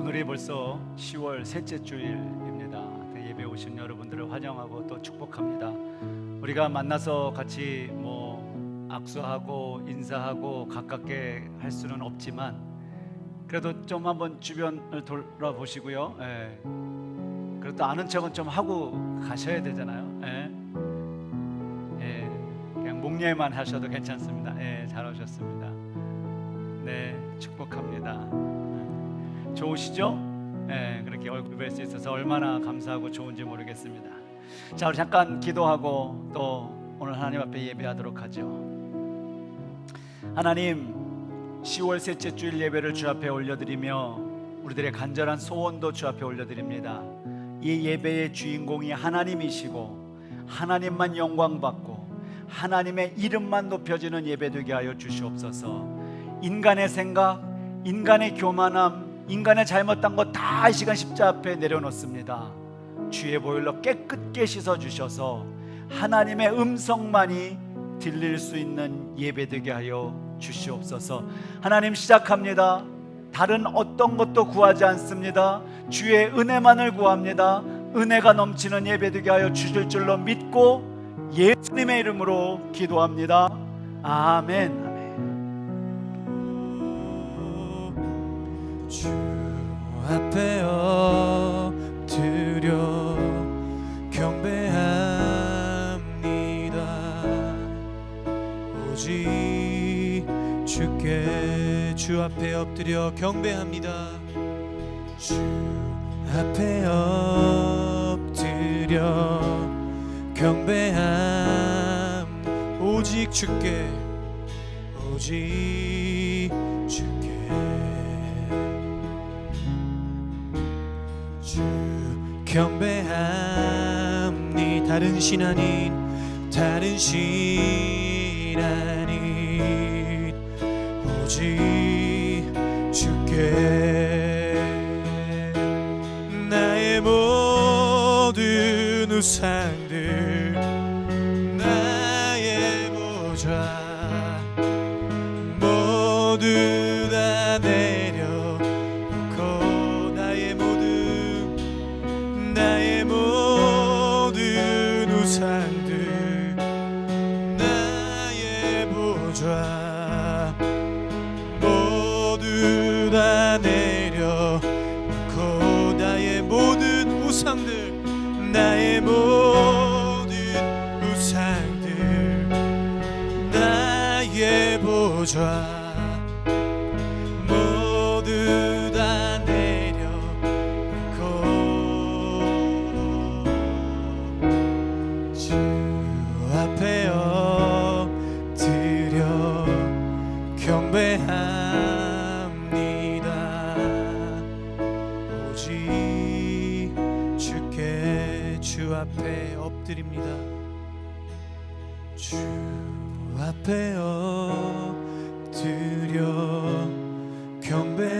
오늘이 벌써 10월 셋째 주일입니다. 예배 오신 여러분들을 환영하고 또 축복합니다. 우리가 만나서 같이 악수하고 인사하고 가깝게 할 수는 없지만 그래도 좀 한번 주변을 돌아보시고요. 그래도 아는 척은 좀 하고 가셔야 되잖아요. 그냥 목례만 하셔도 괜찮습니다. 잘 오셨습니다. 네, 축복합니다. 좋으시죠? 그렇게 얼굴 뵐 수 있어서 얼마나 감사하고 좋은지 모르겠습니다. 자, 우리 잠깐 기도하고 또 오늘 하나님 앞에 예배하도록 하죠. 하나님, 10월 셋째 주일 예배를 주 앞에 올려드리며 우리들의 간절한 소원도 주 앞에 올려드립니다. 이 예배의 주인공이 하나님이시고 하나님만 영광받고 하나님의 이름만 높여지는 예배 되게 하여 주시옵소서. 인간의 생각, 인간의 교만함, 인간의 잘못한 것 다 이 시간 십자 앞에 내려놓습니다. 주의 보혈로 깨끗게 씻어주셔서 하나님의 음성만이 들릴 수 있는 예배 되게 하여 주시옵소서. 하나님, 시작합니다. 다른 어떤 것도 구하지 않습니다. 주의 은혜만을 구합니다. 은혜가 넘치는 예배 되게 하여 주실 줄로 믿고 예수님의 이름으로 기도합니다. 아멘. 주 앞에 엎드려 경배합니다. 오직 주께 주 앞에 엎드려 경배합니다. 주 앞에 엎드려 경배함. 오직 주께 오직 주께 주 경배함니. 다른 신 아닌 다른 신 아닌 오직 주께. 나의 모든 우상들 나의 보좌 모두 다 내려놓고 나의 모든 우상들 나의 보좌 모두 다 내려놓고 나의 모든 우상들 나의 모든 우상들 나의 보좌 모두 다 내려놓고 주 앞에 엎드려 경배합니다. 오직 주께 주 앞에 엎드립니다. 주 앞에 엎드려 경배합니다.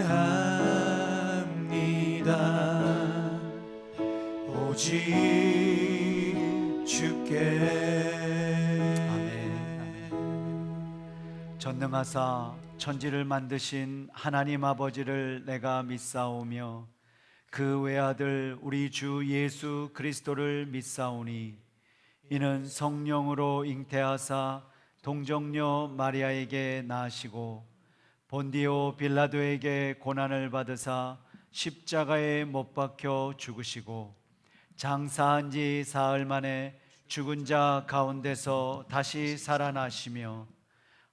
오직 주께. 아멘. 전능하사 천지를 만드신 하나님 아버지를 내가 믿사오며 그 외아들 우리 주 예수 그리스도를 믿사오니 이는 성령으로 잉태하사 동정녀 마리아에게 나시고 본디오 빌라도에게 고난을 받으사 십자가에 못 박혀 죽으시고 장사한 지 사흘 만에 죽은 자 가운데서 다시 살아나시며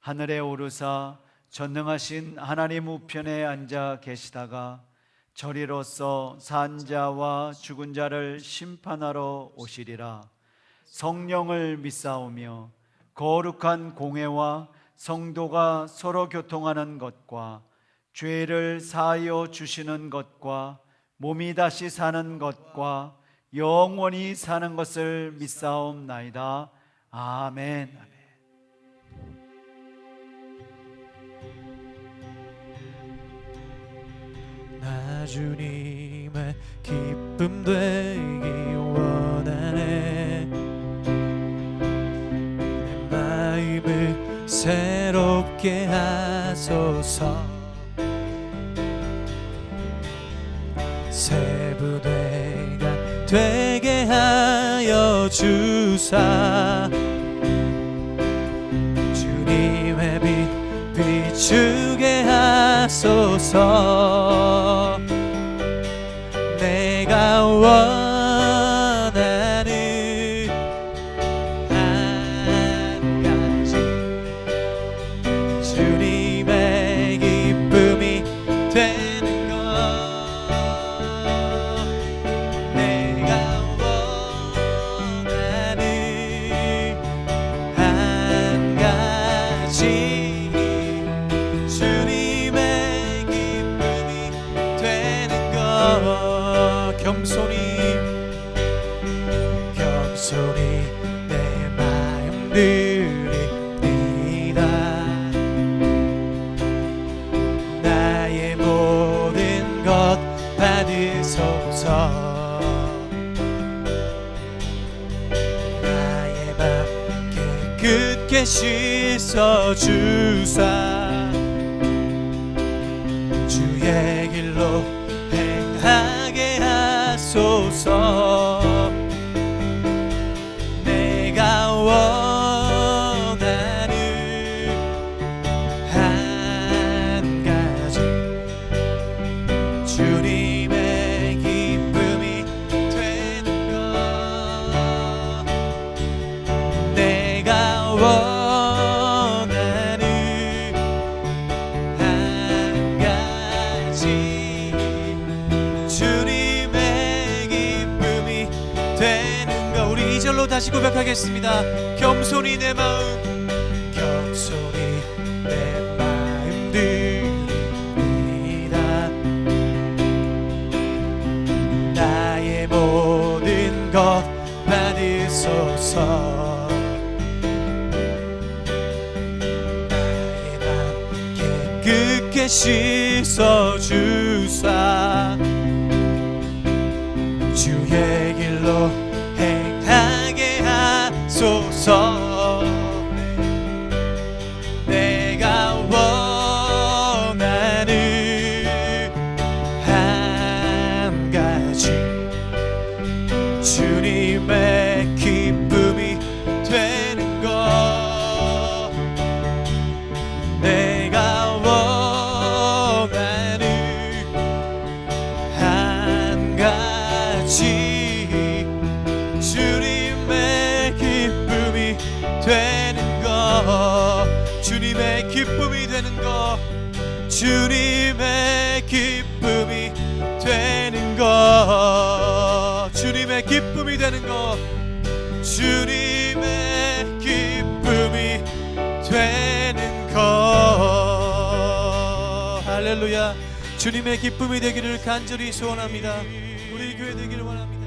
하늘에 오르사 전능하신 하나님 우편에 앉아 계시다가 저리로서 산 자와 죽은 자를 심판하러 오시리라. 성령을 믿사오며 거룩한 공회와 성도가 서로 교통하는 것과 죄를 사하여 주시는 것과 몸이 다시 사는 것과 영원히 사는 것을 믿사옵나이다. 아멘. 나 주님의 기쁨 되기 원하네. 내 마음을 새롭게 하소서. 세부대가 되게 하여 주사 주님의 빛 비추게 하소서. 내가 원하는 한 가지 주님의 기쁨이 되는 것. 내가 원하는 한 가지 주님의 기쁨이 되는 것. 겸손히 내 마음 드립니다. 나의 모든 것 받으소서. 나의 맘 깨끗게 씻어주사 주의 길로 행하게 하소서. 내가 원하는 한 가지 주님의 기쁨이 되는 것. 내가 원하는 한 가지 주님의 기쁨이 되는 것. 우리 2절로 다시 고백하겠습니다. 겸손히 내 마음 드립니다. 나의 모든 것 받으소서. 나의 맘 깨끗게 씻어주사 주의 길로 행하게 하소서. 내가 원하는 한 가지 주님의 기쁨이 되는 것. 내가 원하는 한 가지 주님의 기쁨이 되는 것. 주님의 기쁨이 되는 것. 주님의 기쁨이 되는 것. 주님의 기쁨이 되는 것. 주님의 기쁨이 되는 것. 할렐루야. 주님의 기쁨이 되기를 간절히 소원합니다. 우리 교회 되기를 원합니다.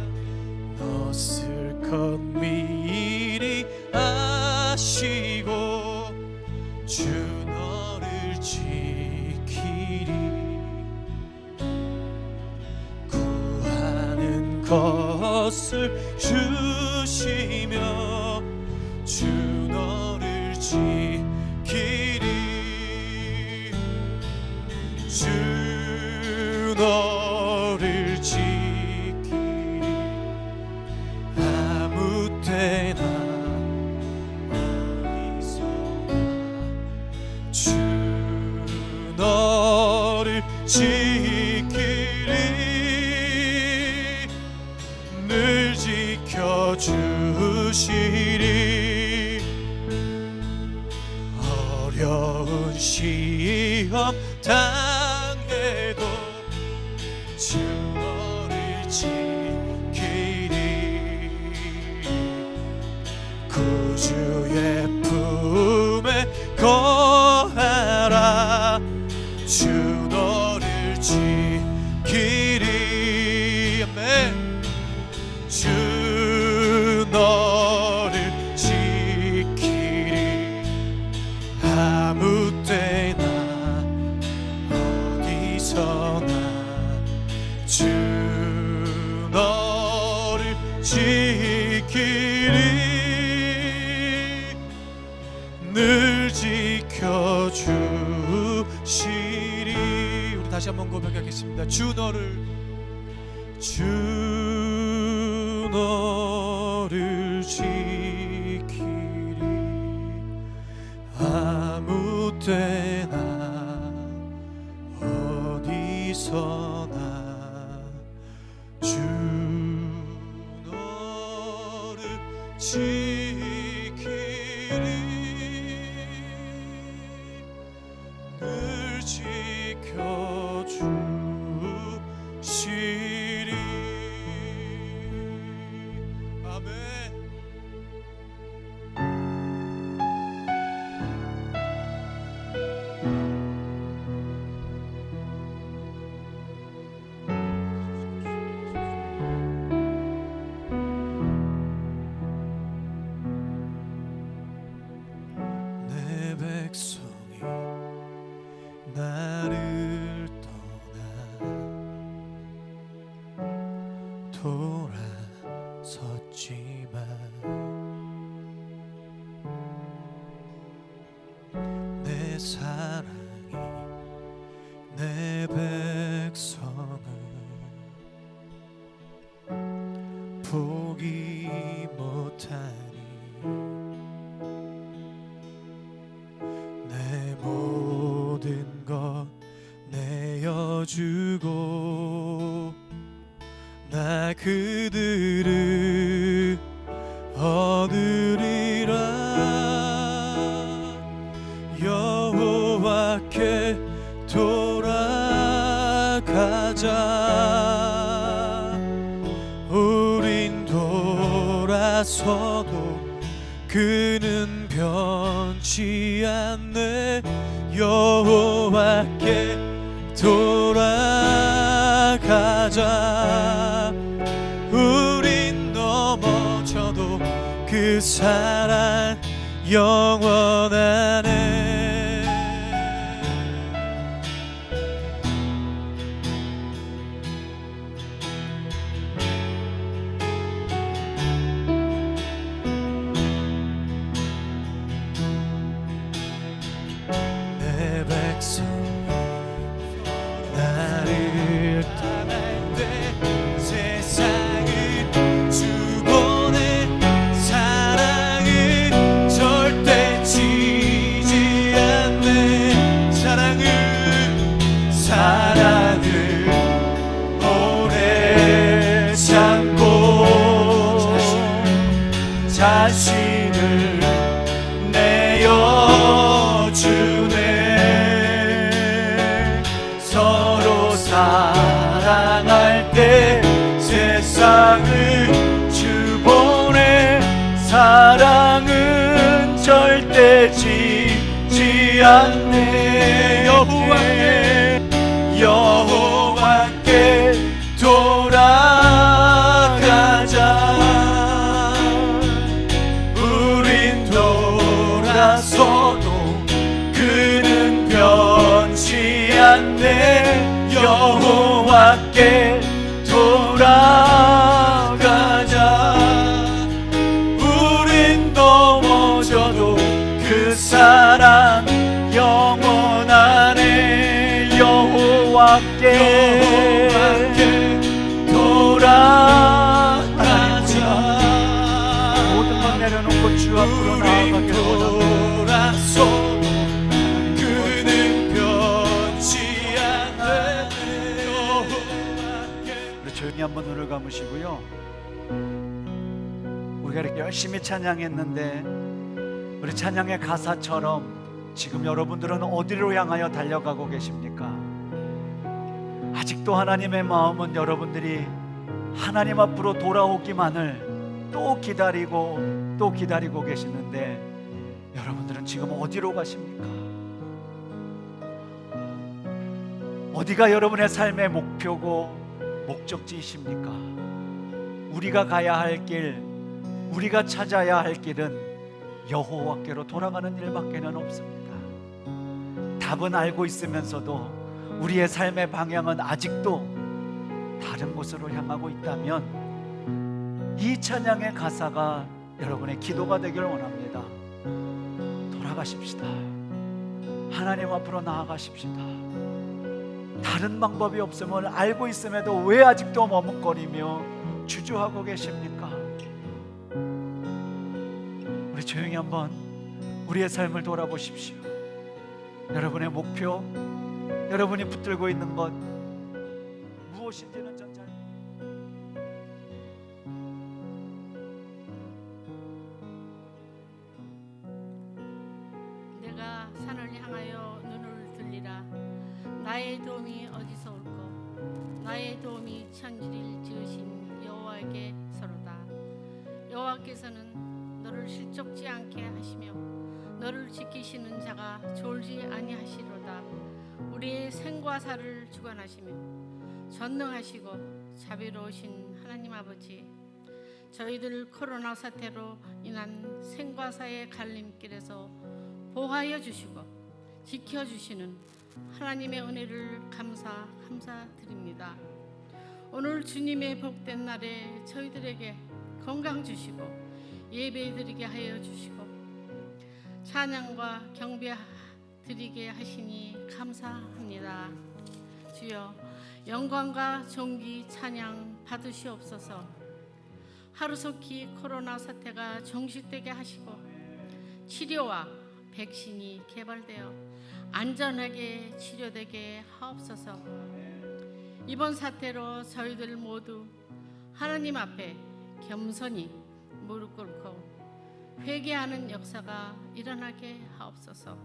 것을 것 미리 아시고 주 너를 지키리. 구하는 것을 주시며 주 너를 지키리. 주 너를 지키리. 아무 때나 어디서나 주 너를 지키리. 늘 지켜주시리. 어려운 시험 당해도 주 너를 지키리. 구주의 품에 거하라. 주 너를 지키리. 아멘. 주 너를 지키리. 아무 때나 어디서나 주 너를 지키리. 늘 지켜주시리. 우리 다시 한번 고백하겠습니다. 주 너를 주 너를 지키리 아무 때나 어디서나 주 너를 지키리 늘 지켜주시리. 아멘. 내 백성이 나를 떠나 돌아섰지만 내 사랑이 내 백성을 포기 못하니 내 모든 것 내어주고 나 그들을 얻으리라. 여호와께 돌아가자. 우린 돌아서도 그는 변치 않네. 여호와께 돌아가자. 우린 넘어져도 그 사랑 영원하네. 내 백성 나를 떠날 때 세상을 주보내. 사랑은 절대 지지 않네. 사랑을 오래 참고 자신을 내어주네. 서로 사랑할 때 세상을 주보내. 사랑은 절대 지지 않네. 여호와께 돌아가자. 우린 돌아서도 그는 변치 않네. 여호와께 돌아가자. 우린 넘어져도 그 사랑 영원하네. 여호와께 돌아가자. 모든 것 내려놓고 주 앞으로 나아가기를 원합니다. 그는 변치 않네. 우리 조용히 한번 눈을 감으시고요. 우리가 이렇게 열심히 찬양했는데 우리 찬양의 가사처럼 지금 여러분들은 어디로 향하여 달려가고 계십니까? 아직도 하나님의 마음은 여러분들이 하나님 앞으로 돌아오기만을 또 기다리고 또 기다리고 계시는데 여러분들은 지금 어디로 가십니까? 어디가 여러분의 삶의 목표고 목적지이십니까? 우리가 가야 할 길, 우리가 찾아야 할 길은 여호와께로 돌아가는 일밖에는 없습니다. 답은 알고 있으면서도 우리의 삶의 방향은 아직도 다른 곳으로 향하고 있다면 이 찬양의 가사가 여러분의 기도가 되길 원합니다. 돌아가십시다. 하나님 앞으로 나아가십시다. 다른 다른 방법이 없음을 알고 있음에도 왜 아직도 머뭇거리며 주저하고 계십니까? 우리 조용히 한번 우리의 삶을 돌아보십시오. 여러분의 목표, 여러분이 붙들고 있는 것 무엇인지는 전 잘... 내가 산을 향하여 눈을 들리라. 나의 도움이 어디서 올꼬? 나의 도움이 천지를 지으신 여호와에게서로다. 여호와께서는 너를 실족지 않게 하시며 너를 지키시는 자가 졸지 아니하시로다. 우리의 생과 사를 주관하시며 전능하시고 자비로우신 하나님 아버지, 저희들 코로나 사태로 인한 생과 사의 갈림길에서 보호하여 주시고 지켜주시는 하나님의 은혜를 감사드립니다. 오늘 주님의 복된 날에 저희들에게 건강 주시고 예배드리게 하여 주시고 찬양과 경배 드리게 하시니 감사합니다. 주여, 영광과 존귀 찬양 받으시옵소서. 하루속히 코로나 사태가 종식되게 하시고 치료와 백신이 개발되어 안전하게 치료되게 하옵소서. 이번 사태로 저희들 모두 하나님 앞에 겸손히 무릎 꿇고 회개하는 역사가 일어나게 하옵소서.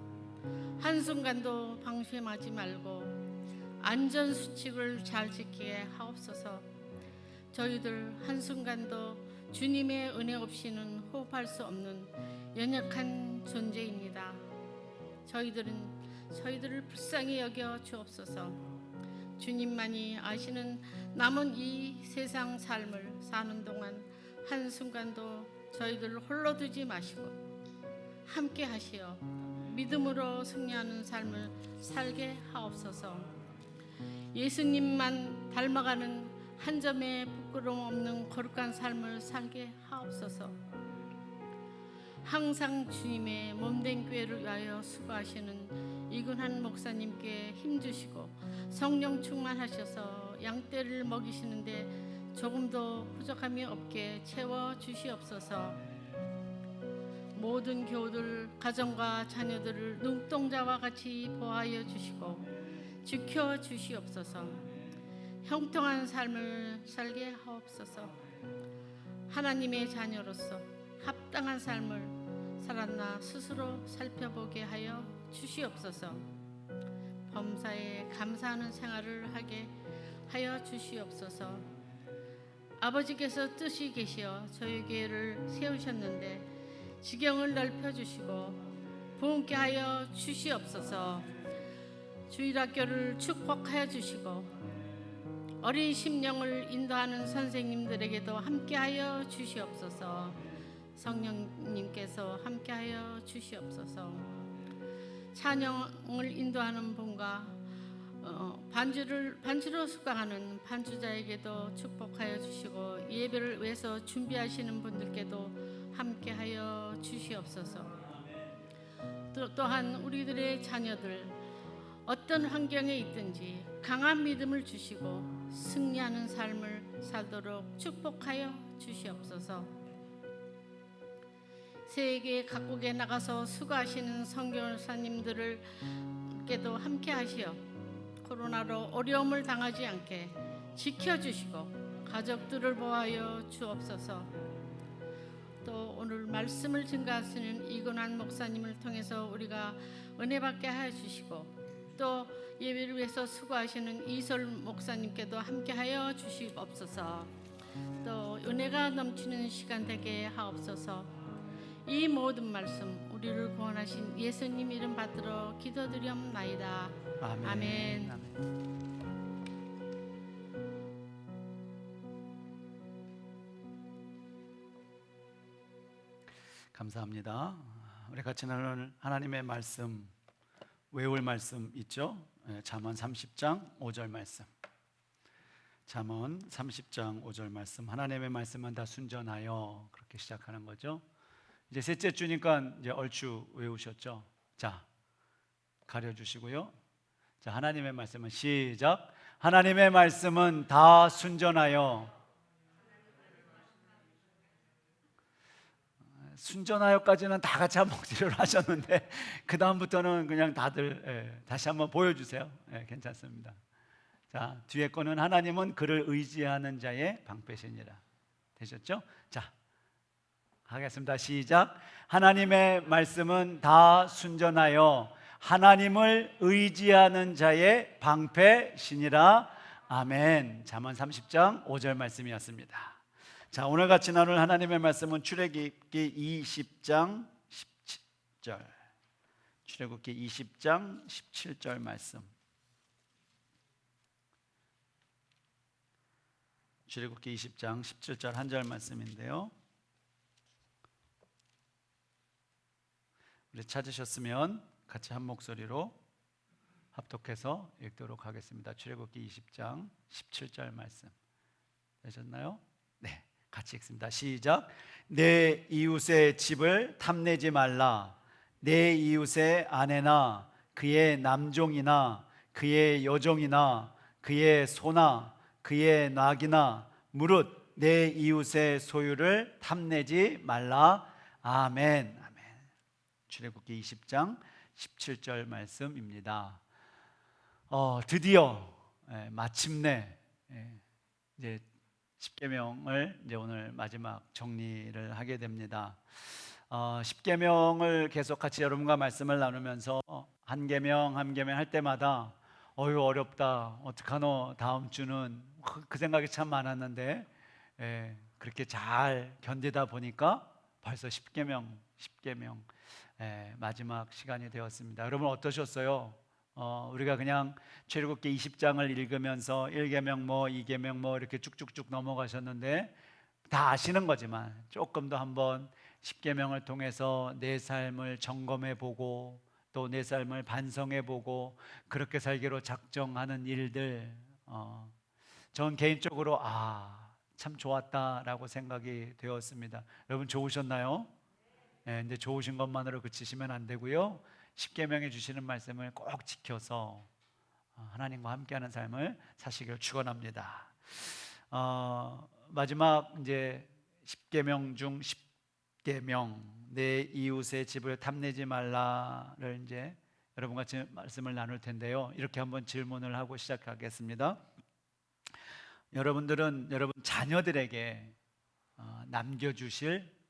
한순간도 방심하지 말고 안전수칙을 잘 지키게 하옵소서. 저희들 한순간도 주님의 은혜 없이는 호흡할 수 없는 연약한 존재입니다. 저희들을 불쌍히 여겨 주옵소서. 주님만이 아시는 남은 이 세상 삶을 사는 동안 한순간도 저희들 홀로 두지 마시고 함께 하시어 믿음으로 승리하는 삶을 살게 하옵소서. 예수님만 닮아가는 한 점의 부끄러움 없는 거룩한 삶을 살게 하옵소서. 항상 주님의 몸된 교회를 위하여 수고하시는 이근한 목사님께 힘주시고 성령 충만하셔서 양떼를 먹이시는데 조금도 부족함이 없게 채워주시옵소서. 모든 교우들, 가정과 자녀들을 눈동자와 같이 보호하여 주시고 지켜주시옵소서. 형통한 삶을 살게 하옵소서. 하나님의 자녀로서 합당한 삶을 살았나 스스로 살펴보게 하여 주시옵소서. 범사에 감사하는 생활을 하게 하여 주시옵소서. 아버지께서 뜻이 계시어 저희 교회를 세우셨는데 지경을 넓혀주시고 부흥케 하여 주시옵소서. 주일학교를 축복하여 주시고 어린 심령을 인도하는 선생님들에게도 함께하여 주시옵소서. 성령님께서 함께하여 주시옵소서. 찬양을 인도하는 분과 반주로 수강하는 반주자에게도 축복하여 주시고 예배를 위해서 준비하시는 분들께도 함께하여 주시옵소서. 또한 우리들의 자녀들 어떤 환경에 있든지 강한 믿음을 주시고 승리하는 삶을 살도록 축복하여 주시옵소서. 세계 각국에 나가서 수고하시는 선교사님들께도 함께 하시어 코로나로 어려움을 당하지 않게 지켜주시고 가족들을 보호하여 주옵소서. 또 오늘 말씀을 증가하시는 이근환 목사님을 통해서 우리가 은혜 받게 하여 주시고 또 예배를 위해서 수고하시는 이설 목사님께도 함께 하여 주시옵소서. 또 은혜가 넘치는 시간 되게 하옵소서. 이 모든 말씀 우리를 구원하신 예수님 이름 받들어 기도드리옵나이다. 아멘. 아멘. 아멘. 감사합니다. 우리 같이 나눌 하나님의 말씀, 외울 말씀 있죠? 잠언 30장 5절 말씀. 잠언 30장 5절 말씀. 하나님의 말씀은 다 순전하여, 그렇게 시작하는 거죠. 이제 셋째 주니까 이제 얼추 외우셨죠? 자, 가려주시고요. 자, 하나님의 말씀은 시작. 하나님의 말씀은 다 순전하여. 순전하여까지는 다 같이 한번 목소리로 하셨는데 그 다음부터는 그냥 다들 다시 한번 보여주세요. 괜찮습니다. 자, 뒤에 거는 하나님은 그를 의지하는 자의 방패시니라. 되셨죠? 자, 하겠습니다. 시작. 하나님의 말씀은 다 순전하여 하나님을 의지하는 자의 방패시니라. 아멘. 잠언 30장 5절 말씀이었습니다. 자, 오늘 같이 나눌 하나님의 말씀은 출애굽기 20장 17절. 출애굽기 20장 17절 말씀. 출애굽기 20장 17절 한 절 말씀인데요. 우리 찾으셨으면 같이 한 목소리로 합독해서 읽도록 하겠습니다. 출애굽기 20장 17절 말씀 되셨나요? 네, 같이 읽습니다. 시작. 내 이웃의 집을 탐내지 말라. 내 이웃의 아내나 그의 남종이나 그의 여종이나 그의 소나 그의 낙이나 무릇 내 이웃의 소유를 탐내지 말라. 아멘. 아멘. 출애굽기 20장 17절 말씀입니다. 드디어 마침내 이제 십계명을 이제 오늘 마지막 정리를 하게 됩니다. 십계명을 계속 같이 여러분과 말씀을 나누면서 한 계명 한 계명 할 때마다 어휴 어렵다, 어떡하노, 다음 주는 그 생각이 참 많았는데 그렇게 잘 견디다 보니까 벌써 십계명 마지막 시간이 되었습니다. 여러분 어떠셨어요? 우리가 그냥 출애굽기 20장을 읽으면서 1계명 뭐 2계명 뭐 이렇게 쭉쭉쭉 넘어가셨는데 다 아시는 거지만 조금 더 한번 십계명을 통해서 내 삶을 점검해 보고 또 내 삶을 반성해 보고 그렇게 살기로 작정하는 일들, 전 개인적으로 참 좋았다라고 생각이 되었습니다. 여러분 좋으셨나요? 근데 좋으신 것만으로 그치시면 안 되고요. 십계명에 주시는 말씀을 꼭 지켜서 하나님과 함께하는 삶을 사시기를 축원합니다. 마지막 이제 십계명 중 10계명 내 이웃의 집을 탐내지 말라를 이제 여러분과 같이 말씀을 나눌 텐데요. 이렇게 한번 질문을 하고 시작하겠습니다. 여러분들은 여러분 자녀들에게 남겨주실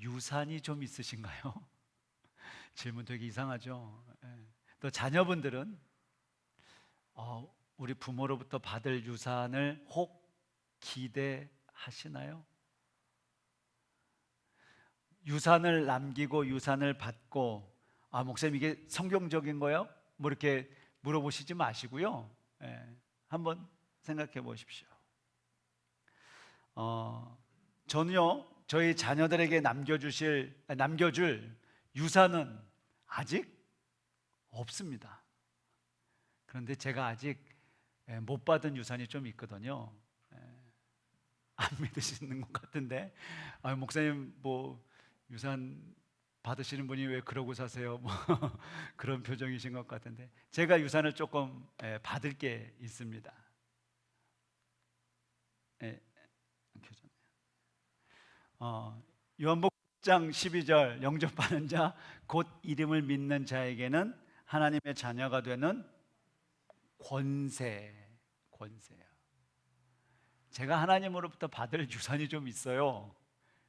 유산이 좀 있으신가요? 질문 되게 이상하죠. 또 자녀분들은 우리 부모로부터 받을 유산을 혹 기대하시나요? 유산을 남기고 유산을 받고 목사님 이게 성경적인 거예요? 뭐 이렇게 물어보시지 마시고요. 한번 생각해 보십시오. 저는요 저희 자녀들에게 남겨줄 유산은 아직 없습니다. 그런데 제가 아직 못 받은 유산이 좀 있거든요. 안 믿으시는 것 같은데 목사님 뭐 유산 받으시는 분이 왜 그러고 사세요? 뭐 그런 표정이신 것 같은데 제가 유산을 조금 받을 게 있습니다. 요한복음 10장 12절 영접하는 자 곧 이름을 믿는 자에게는 하나님의 자녀가 되는 권세예요. 제가 하나님으로부터 받을 유산이 좀 있어요.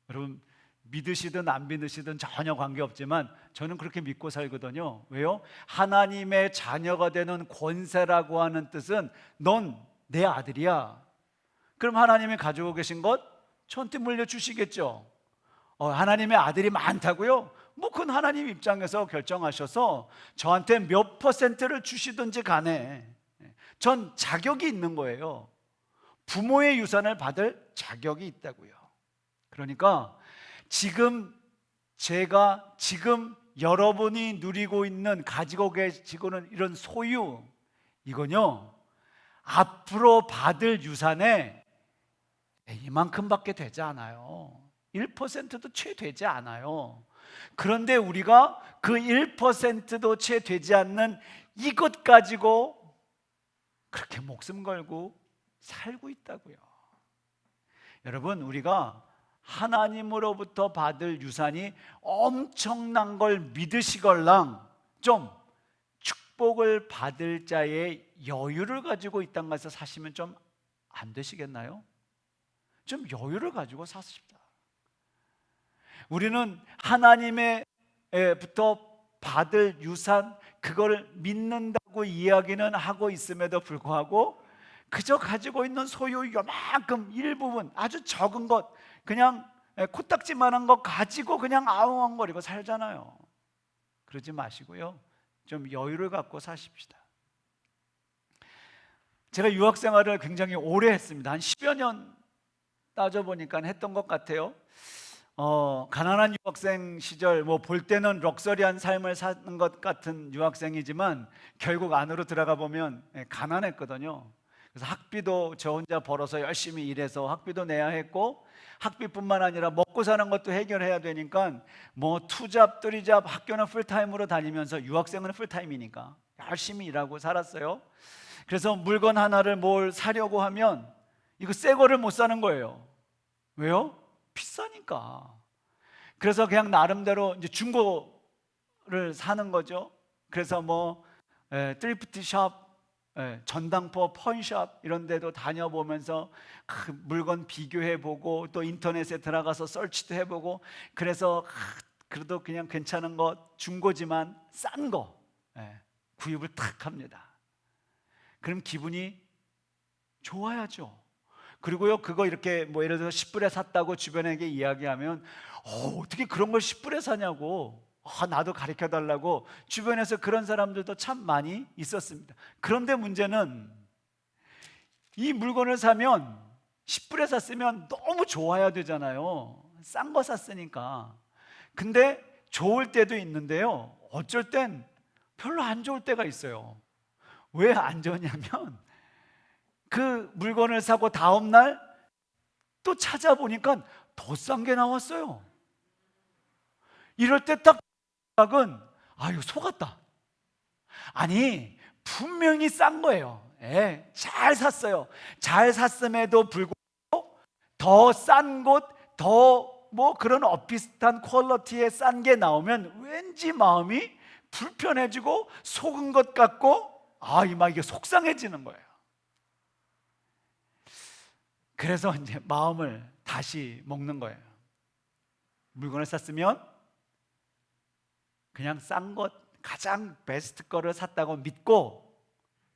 여러분 믿으시든 안 믿으시든 전혀 관계없지만 저는 그렇게 믿고 살거든요. 왜요? 하나님의 자녀가 되는 권세라고 하는 뜻은 넌 내 아들이야. 그럼 하나님이 가지고 계신 것 저한테 물려주시겠죠. 하나님의 아들이 많다고요? 뭐 그건 하나님 입장에서 결정하셔서 저한테 몇 퍼센트를 주시든지 간에 전 자격이 있는 거예요. 부모의 유산을 받을 자격이 있다고요. 그러니까 지금 여러분이 누리고 있는 가지고 계시고는 이런 소유 이건요 앞으로 받을 유산에 이만큼밖에 되지 않아요. 1%도 채 되지 않아요. 그런데 우리가 그 1%도 채 되지 않는 이것 가지고 그렇게 목숨 걸고 살고 있다고요. 여러분, 우리가 하나님으로부터 받을 유산이 엄청난 걸 믿으시걸랑 좀 축복을 받을 자의 여유를 가지고 이 땅 가서 사시면 좀 안 되시겠나요? 좀 여유를 가지고 사십시다. 우리는 하나님의부터 받을 유산, 그걸 믿는다고 이야기는 하고 있음에도 불구하고 그저 가지고 있는 소유 요만큼 일부분, 아주 적은 것, 그냥 코딱지만한 거 가지고 그냥 아웅거리고 살잖아요. 그러지 마시고요, 좀 여유를 갖고 사십시다. 제가 유학 생활을 굉장히 오래 했습니다. 한 10여 년 따져보니까 했던 것 같아요. 가난한 유학생 시절, 볼 때는 럭셔리한 삶을 사는 것 같은 유학생이지만 결국 안으로 들어가 보면 가난했거든요. 그래서 학비도 저 혼자 벌어서 열심히 일해서 학비도 내야 했고, 학비뿐만 아니라 먹고 사는 것도 해결해야 되니까 투잡, 쓰리잡, 학교는 풀타임으로 다니면서 유학생은 풀타임이니까 열심히 일하고 살았어요. 그래서 물건 하나를 뭘 사려고 하면 이거 새 거를 못 사는 거예요. 왜요? 비싸니까. 그래서 그냥 나름대로 이제 중고를 사는 거죠. 그래서 트리프트 샵, 전당포, 펀샵 이런 데도 다녀보면서 그 물건 비교해보고 또 인터넷에 들어가서 서치도 해보고, 그래서 그래도 그냥 괜찮은 거, 중고지만 싼 거 구입을 탁 합니다. 그럼 기분이 좋아야죠. 그리고요, 그거 이렇게 예를 들어서 10불에 샀다고 주변에게 이야기하면 어떻게 그런 걸 10불에 사냐고, 나도 가르쳐 달라고 주변에서 그런 사람들도 참 많이 있었습니다. 그런데 문제는 이 물건을 사면 10불에 샀으면 너무 좋아야 되잖아요. 싼 거 샀으니까. 근데 좋을 때도 있는데요, 어쩔 땐 별로 안 좋을 때가 있어요. 왜 안 좋냐면 그 물건을 사고 다음 날 또 찾아보니까 더 싼 게 나왔어요. 이럴 때 딱 생각은 이거 속았다. 아니, 분명히 싼 거예요. 잘 샀어요. 잘 샀음에도 불구하고 더 싼 곳, 더 그런 엇비슷한 퀄리티의 싼 게 나오면 왠지 마음이 불편해지고 속은 것 같고 이게 속상해지는 거예요. 그래서 이제 마음을 다시 먹는 거예요. 물건을 샀으면 그냥 싼 것, 가장 베스트 거를 샀다고 믿고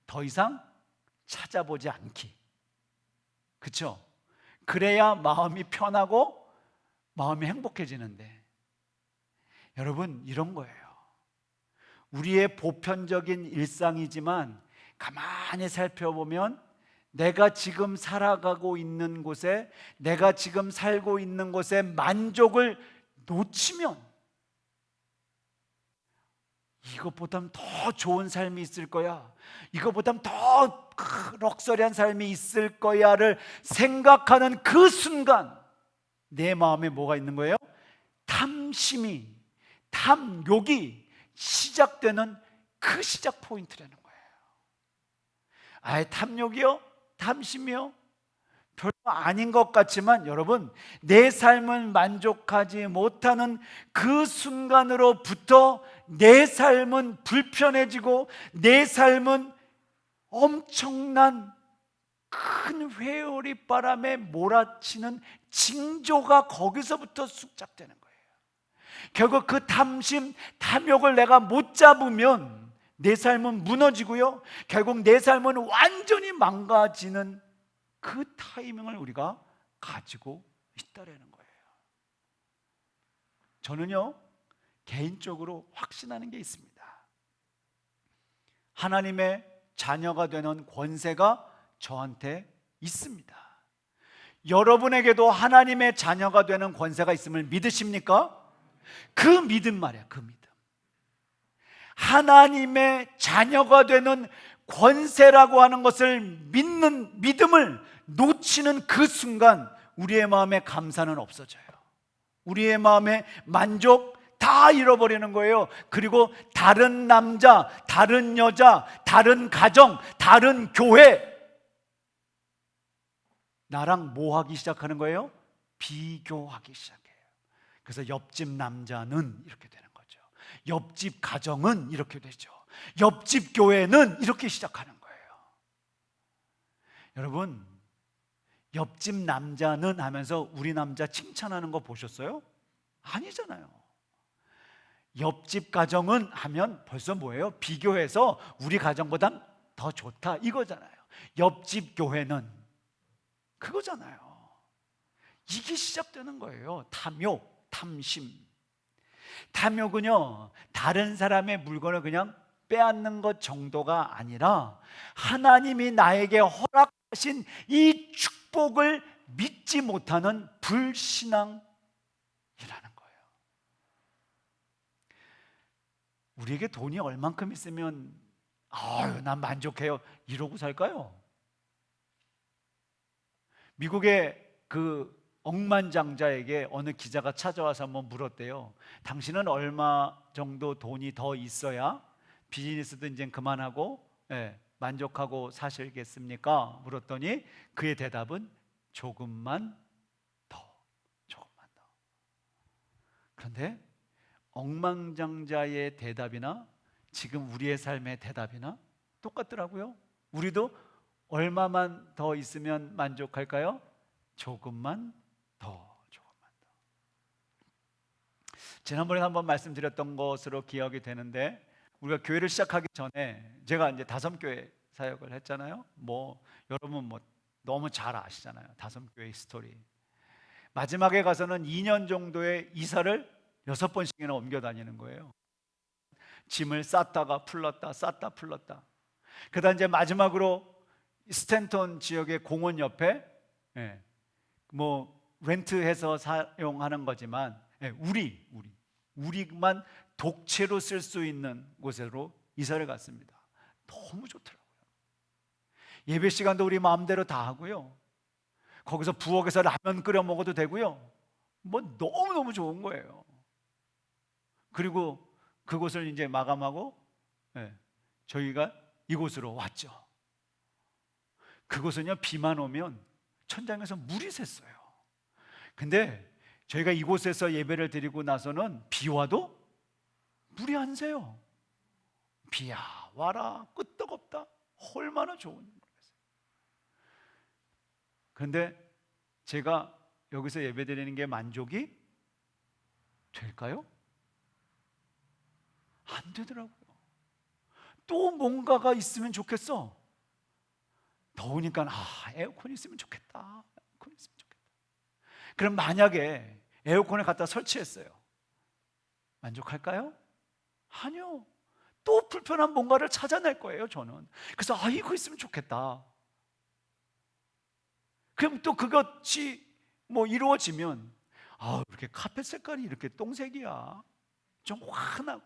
더 이상 찾아보지 않기. 그렇죠? 그래야 마음이 편하고 마음이 행복해지는데, 여러분, 이런 거예요. 우리의 보편적인 일상이지만 가만히 살펴보면 내가 지금 살아가고 있는 곳에, 내가 지금 살고 있는 곳에 만족을 놓치면 이것보단 더 좋은 삶이 있을 거야, 이것보단 더 럭셔리한 삶이 있을 거야를 생각하는 그 순간 내 마음에 뭐가 있는 거예요? 탐심이, 탐욕이 시작되는 그 시작 포인트라는 거예요. 탐욕이요? 탐심이요? 별로 아닌 것 같지만 여러분, 내 삶을 만족하지 못하는 그 순간으로부터 내 삶은 불편해지고 내 삶은 엄청난 큰 회오리 바람에 몰아치는 징조가 거기서부터 숙작되는 거예요. 결국 그 탐심, 탐욕을 내가 못 잡으면 내 삶은 무너지고요, 결국 내 삶은 완전히 망가지는 그 타이밍을 우리가 가지고 있다라는 거예요. 저는요, 개인적으로 확신하는 게 있습니다. 하나님의 자녀가 되는 권세가 저한테 있습니다. 여러분에게도 하나님의 자녀가 되는 권세가 있음을 믿으십니까? 그 믿음 말이야, 그 믿음. 하나님의 자녀가 되는 권세라고 하는 것을 믿는 믿음을 놓치는 그 순간 우리의 마음에 감사는 없어져요. 우리의 마음에 만족, 다 잃어버리는 거예요. 그리고 다른 남자, 다른 여자, 다른 가정, 다른 교회, 나랑 뭐 하기 시작하는 거예요? 비교하기 시작해요. 그래서 옆집 남자는 이렇게 되는 거죠. 옆집 가정은 이렇게 되죠. 옆집 교회는 이렇게 시작하는 거예요. 여러분, 옆집 남자는 하면서 우리 남자 칭찬하는 거 보셨어요? 아니잖아요. 옆집 가정은 하면 벌써 뭐예요? 비교해서 우리 가정보단 더 좋다 이거잖아요. 옆집 교회는 그거잖아요. 이게 시작되는 거예요. 탐욕, 탐심. 탐욕은요, 다른 사람의 물건을 그냥 빼앗는 것 정도가 아니라 하나님이 나에게 허락하신 이 축복을 믿지 못하는 불신앙이라는 거예요. 우리에게 돈이 얼만큼 있으면 아유, 난 만족해요 이러고 살까요? 미국의 그 억만장자에게 어느 기자가 찾아와서 한번 물었대요. 당신은 얼마 정도 돈이 더 있어야 비즈니스도 이제 그만하고 만족하고 사시겠습니까? 물었더니 그의 대답은 조금만 더, 조금만 더. 그런데 억만장자의 대답이나 지금 우리의 삶의 대답이나 똑같더라고요. 우리도 얼마만 더 있으면 만족할까요? 조금만 더, 조금만 더. 지난번에 한번 말씀드렸던 것으로 기억이 되는데, 우리가 교회를 시작하기 전에 제가 이제 다섬교회 사역을 했잖아요. 여러분 너무 잘 아시잖아요. 다섬교회 스토리. 마지막에 가서는 2년 정도의 이사를 6번씩이나 옮겨 다니는 거예요. 짐을 쌌다가 풀렀다, 쌌다 풀렀다. 그다음 이제 마지막으로 스탠턴 지역의 공원 옆에 렌트해서 사용하는 거지만 우리만 독채로 쓸 수 있는 곳으로 이사를 갔습니다. 너무 좋더라고요. 예배 시간도 우리 마음대로 다 하고요. 거기서 부엌에서 라면 끓여 먹어도 되고요. 너무너무 좋은 거예요. 그리고 그곳을 이제 마감하고 저희가 이곳으로 왔죠. 그곳은요, 비만 오면 천장에서 물이 샜어요. 근데 저희가 이곳에서 예배를 드리고 나서는 비 와도 물이 안 새요. 비야 와라 끄떡없다. 얼마나 좋은 거였어요. 그런데 제가 여기서 예배 드리는 게 만족이 될까요? 안 되더라고요. 또 뭔가가 있으면 좋겠어. 더우니까 에어컨 있으면 좋겠다. 에어컨 있으면 좋겠다. 그럼 만약에 에어컨을 갖다 설치했어요. 만족할까요? 아니요. 또 불편한 뭔가를 찾아낼 거예요, 저는. 그래서 이거 있으면 좋겠다. 그럼 또 그것이 이루어지면 이렇게 카펫 색깔이 이렇게 똥색이야. 좀 환하고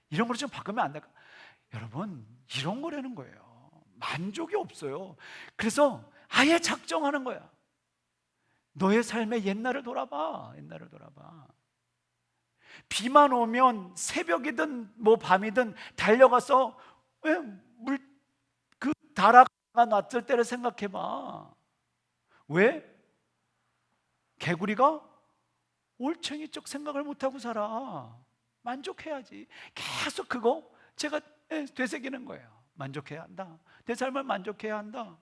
이런 걸 좀 바꾸면 안 될까? 여러분, 이런 거라는 거예요. 만족이 없어요. 그래서 아예 작정하는 거야. 너의 삶의 옛날을 돌아봐. 옛날을 돌아봐. 비만 오면 새벽이든 밤이든 달려가서 그 다라가 놨을 때를 생각해봐. 왜? 개구리가 올챙이적 생각을 못하고 살아. 만족해야지. 계속 그거 제가 되새기는 거예요. 만족해야 한다. 내 삶을 만족해야 한다.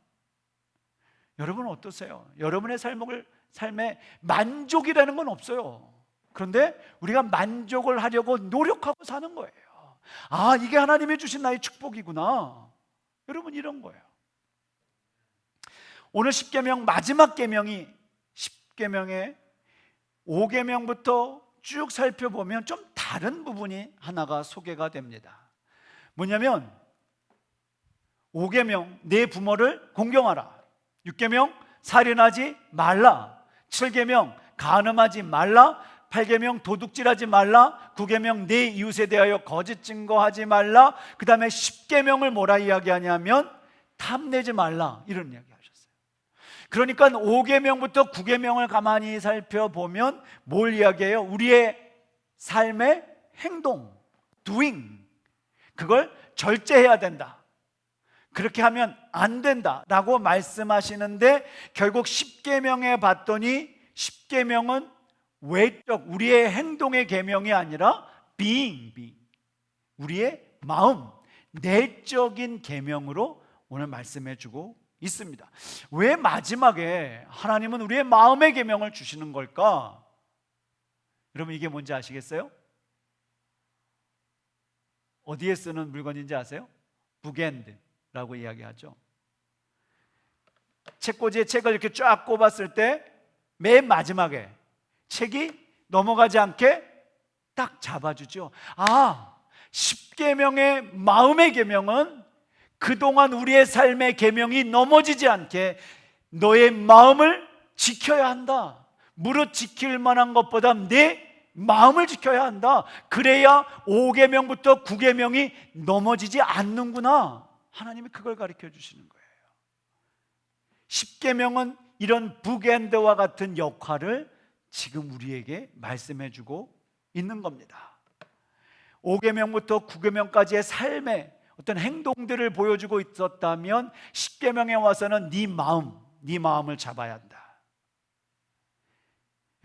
여러분 어떠세요? 여러분의 삶에 만족이라는 건 없어요. 그런데 우리가 만족을 하려고 노력하고 사는 거예요. 이게 하나님이 주신 나의 축복이구나. 여러분, 이런 거예요. 오늘 10계명 마지막 계명이 10계명의 5계명부터 쭉 살펴보면 좀 다른 부분이 하나가 소개가 됩니다. 뭐냐면 5계명 내 부모를 공경하라. 6계명 살인하지 말라. 7계명 간음하지 말라. 8계명 도둑질하지 말라. 9계명 내 이웃에 대하여 거짓 증거하지 말라. 그 다음에 10계명을 뭐라 이야기하냐면 탐내지 말라, 이런 이야기 하셨어요. 그러니까 5계명부터 9계명을 가만히 살펴보면 뭘 이야기해요? 우리의 삶의 행동, doing, 그걸 절제해야 된다. 그렇게 하면 안 된다라고 말씀하시는데, 결국 10계명에 봤더니 10계명은 외적, 우리의 행동의 계명이 아니라 being, 우리의 마음, 내적인 계명으로 오늘 말씀해 주고 있습니다. 왜 마지막에 하나님은 우리의 마음의 계명을 주시는 걸까? 여러분, 이게 뭔지 아시겠어요? 어디에 쓰는 물건인지 아세요? 북엔드라고 이야기하죠. 책꽂이에 책을 이렇게 쫙 꼽았을 때 맨 마지막에 책이 넘어가지 않게 딱 잡아주죠. 10계명의 마음의 계명은 그동안 우리의 삶의 계명이 넘어지지 않게 너의 마음을 지켜야 한다. 무릇 지킬 만한 것보다 내 마음을 지켜야 한다. 그래야 5계명부터 9계명이 넘어지지 않는구나. 하나님이 그걸 가르쳐 주시는 거예요. 10계명은 이런 북엔드와 같은 역할을 지금 우리에게 말씀해 주고 있는 겁니다. 5계명부터 9계명까지의 삶의 어떤 행동들을 보여주고 있었다면 10계명에 와서는 네 마음을 잡아야 한다.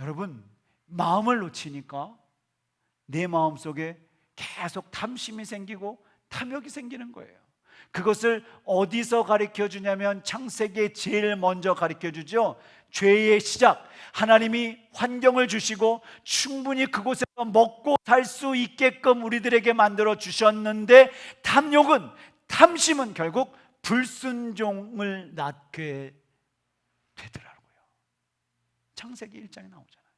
여러분, 마음을 놓치니까 내 마음속에 계속 탐심이 생기고 탐욕이 생기는 거예요. 그것을 어디서 가르쳐 주냐면 창세기에 제일 먼저 가르쳐 주죠. 죄의 시작, 하나님이 환경을 주시고 충분히 그곳에서 먹고 살 수 있게끔 우리들에게 만들어 주셨는데, 탐심은 결국 불순종을 낳게 되더라고요. 창세기 1장에 나오잖아요.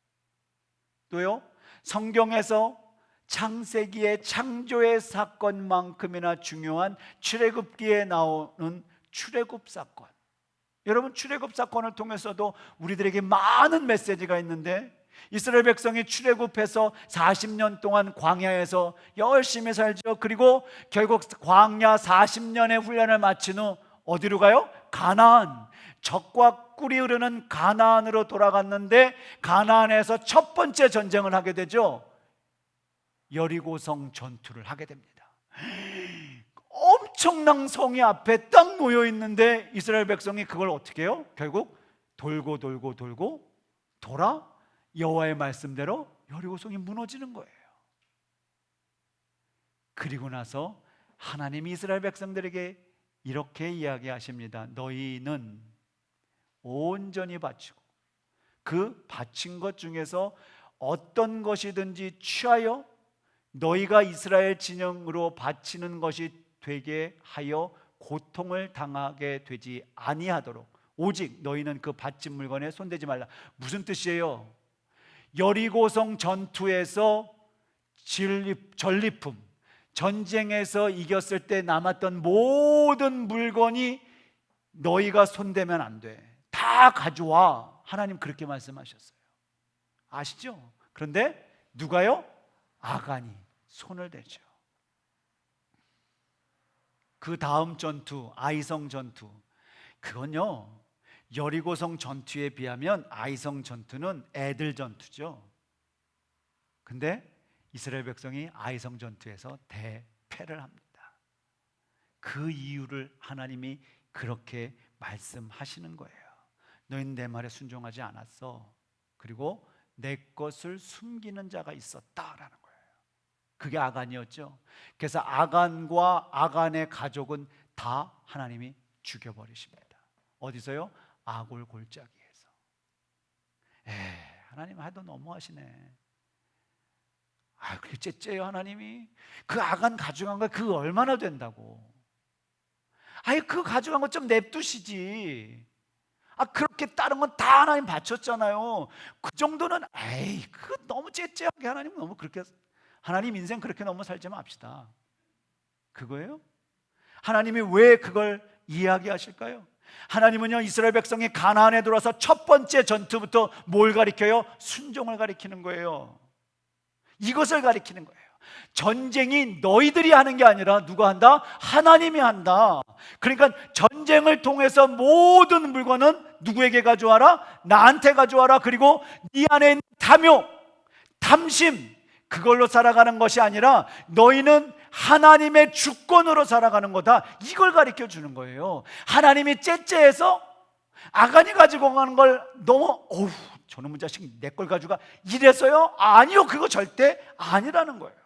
또요, 성경에서 창세기의 창조의 사건만큼이나 중요한 출애굽기에 나오는 출애굽 사건, 여러분, 출애굽 사건을 통해서도 우리들에게 많은 메시지가 있는데, 이스라엘 백성이 출애굽해서 40년 동안 광야에서 열심히 살죠. 그리고 결국 광야 40년의 훈련을 마친 후 어디로 가요? 가나안, 젖과 꿀이 흐르는 가나안으로 돌아갔는데, 가나안에서 첫 번째 전쟁을 하게 되죠. 여리고성 전투를 하게 됩니다. 엄청난 성이 앞에 딱 모여 있는데 이스라엘 백성이 그걸 어떻게 해요? 결국 돌고 돌아 여호와의 말씀대로 여리고성이 무너지는 거예요. 그리고 나서 하나님이 이스라엘 백성들에게 이렇게 이야기하십니다. 너희는 온전히 바치고 그 바친 것 중에서 어떤 것이든지 취하여 너희가 이스라엘 진영으로 바치는 것이 되게 하여 고통을 당하게 되지 아니하도록 오직 너희는 그 바친 물건에 손대지 말라. 무슨 뜻이에요? 여리고성 전투에서 전리품, 전쟁에서 이겼을 때 남았던 모든 물건이 너희가 손대면 안 돼. 다 가져와. 하나님 그렇게 말씀하셨어요. 아시죠? 그런데 누가요? 아간이 손을 대죠. 그 다음 전투, 아이성 전투, 그건요, 여리고성 전투에 비하면 아이성 전투는 애들 전투죠. 근데 이스라엘 백성이 아이성 전투에서 대패를 합니다. 그 이유를 하나님이 그렇게 말씀하시는 거예요. 너희는 내 말에 순종하지 않았어. 그리고 내 것을 숨기는 자가 있었다라는 거예요. 그게 아간이었죠. 그래서 아간과 아간의 가족은 다 하나님이 죽여버리십니다. 어디서요? 아골 골짜기에서. 하나님 하도 너무하시네. 그게 째째요 하나님이. 그 아간 가져간 거 그거 얼마나 된다고. 그 가져간 거 좀 냅두시지. 그렇게 다른 건 다 하나님 바쳤잖아요. 그 정도는 그 너무 째째하게 하나님 너무 그렇게, 하나님 인생 그렇게 너무 살지 맙시다. 그거예요? 하나님이 왜 그걸 이야기하실까요? 하나님은요, 이스라엘 백성이 가나안에 들어와서 첫 번째 전투부터 뭘 가리켜요? 순종을 가리키는 거예요. 이것을 가리키는 거예요. 전쟁이 너희들이 하는 게 아니라 누가 한다? 하나님이 한다. 그러니까 전쟁을 통해서 모든 물건은 누구에게 가져와라? 나한테 가져와라. 그리고 네 안에 있는 탐욕, 탐심, 그걸로 살아가는 것이 아니라 너희는 하나님의 주권으로 살아가는 거다. 이걸 가르쳐 주는 거예요. 하나님이 째째해서 아간이 가지고 가는 걸 너무 저놈의 자식 내 걸 가져가 이래서요? 아니요, 그거 절대 아니라는 거예요.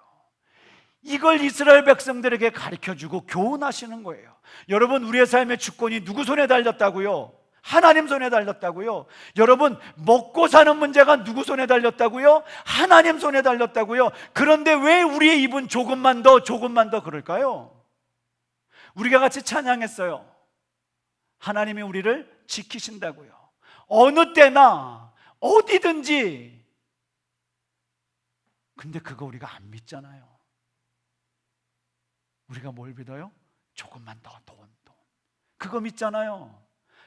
이걸 이스라엘 백성들에게 가르쳐주고 교훈하시는 거예요. 여러분, 우리의 삶의 주권이 누구 손에 달렸다고요? 하나님 손에 달렸다고요. 여러분, 먹고 사는 문제가 누구 손에 달렸다고요? 하나님 손에 달렸다고요. 그런데 왜 우리의 입은 조금만 더 그럴까요? 우리가 같이 찬양했어요. 하나님이 우리를 지키신다고요. 어느 때나 어디든지. 근데 그거 우리가 안 믿잖아요. 우리가 뭘 믿어요? 조금만 더 돈. 그거 믿잖아요.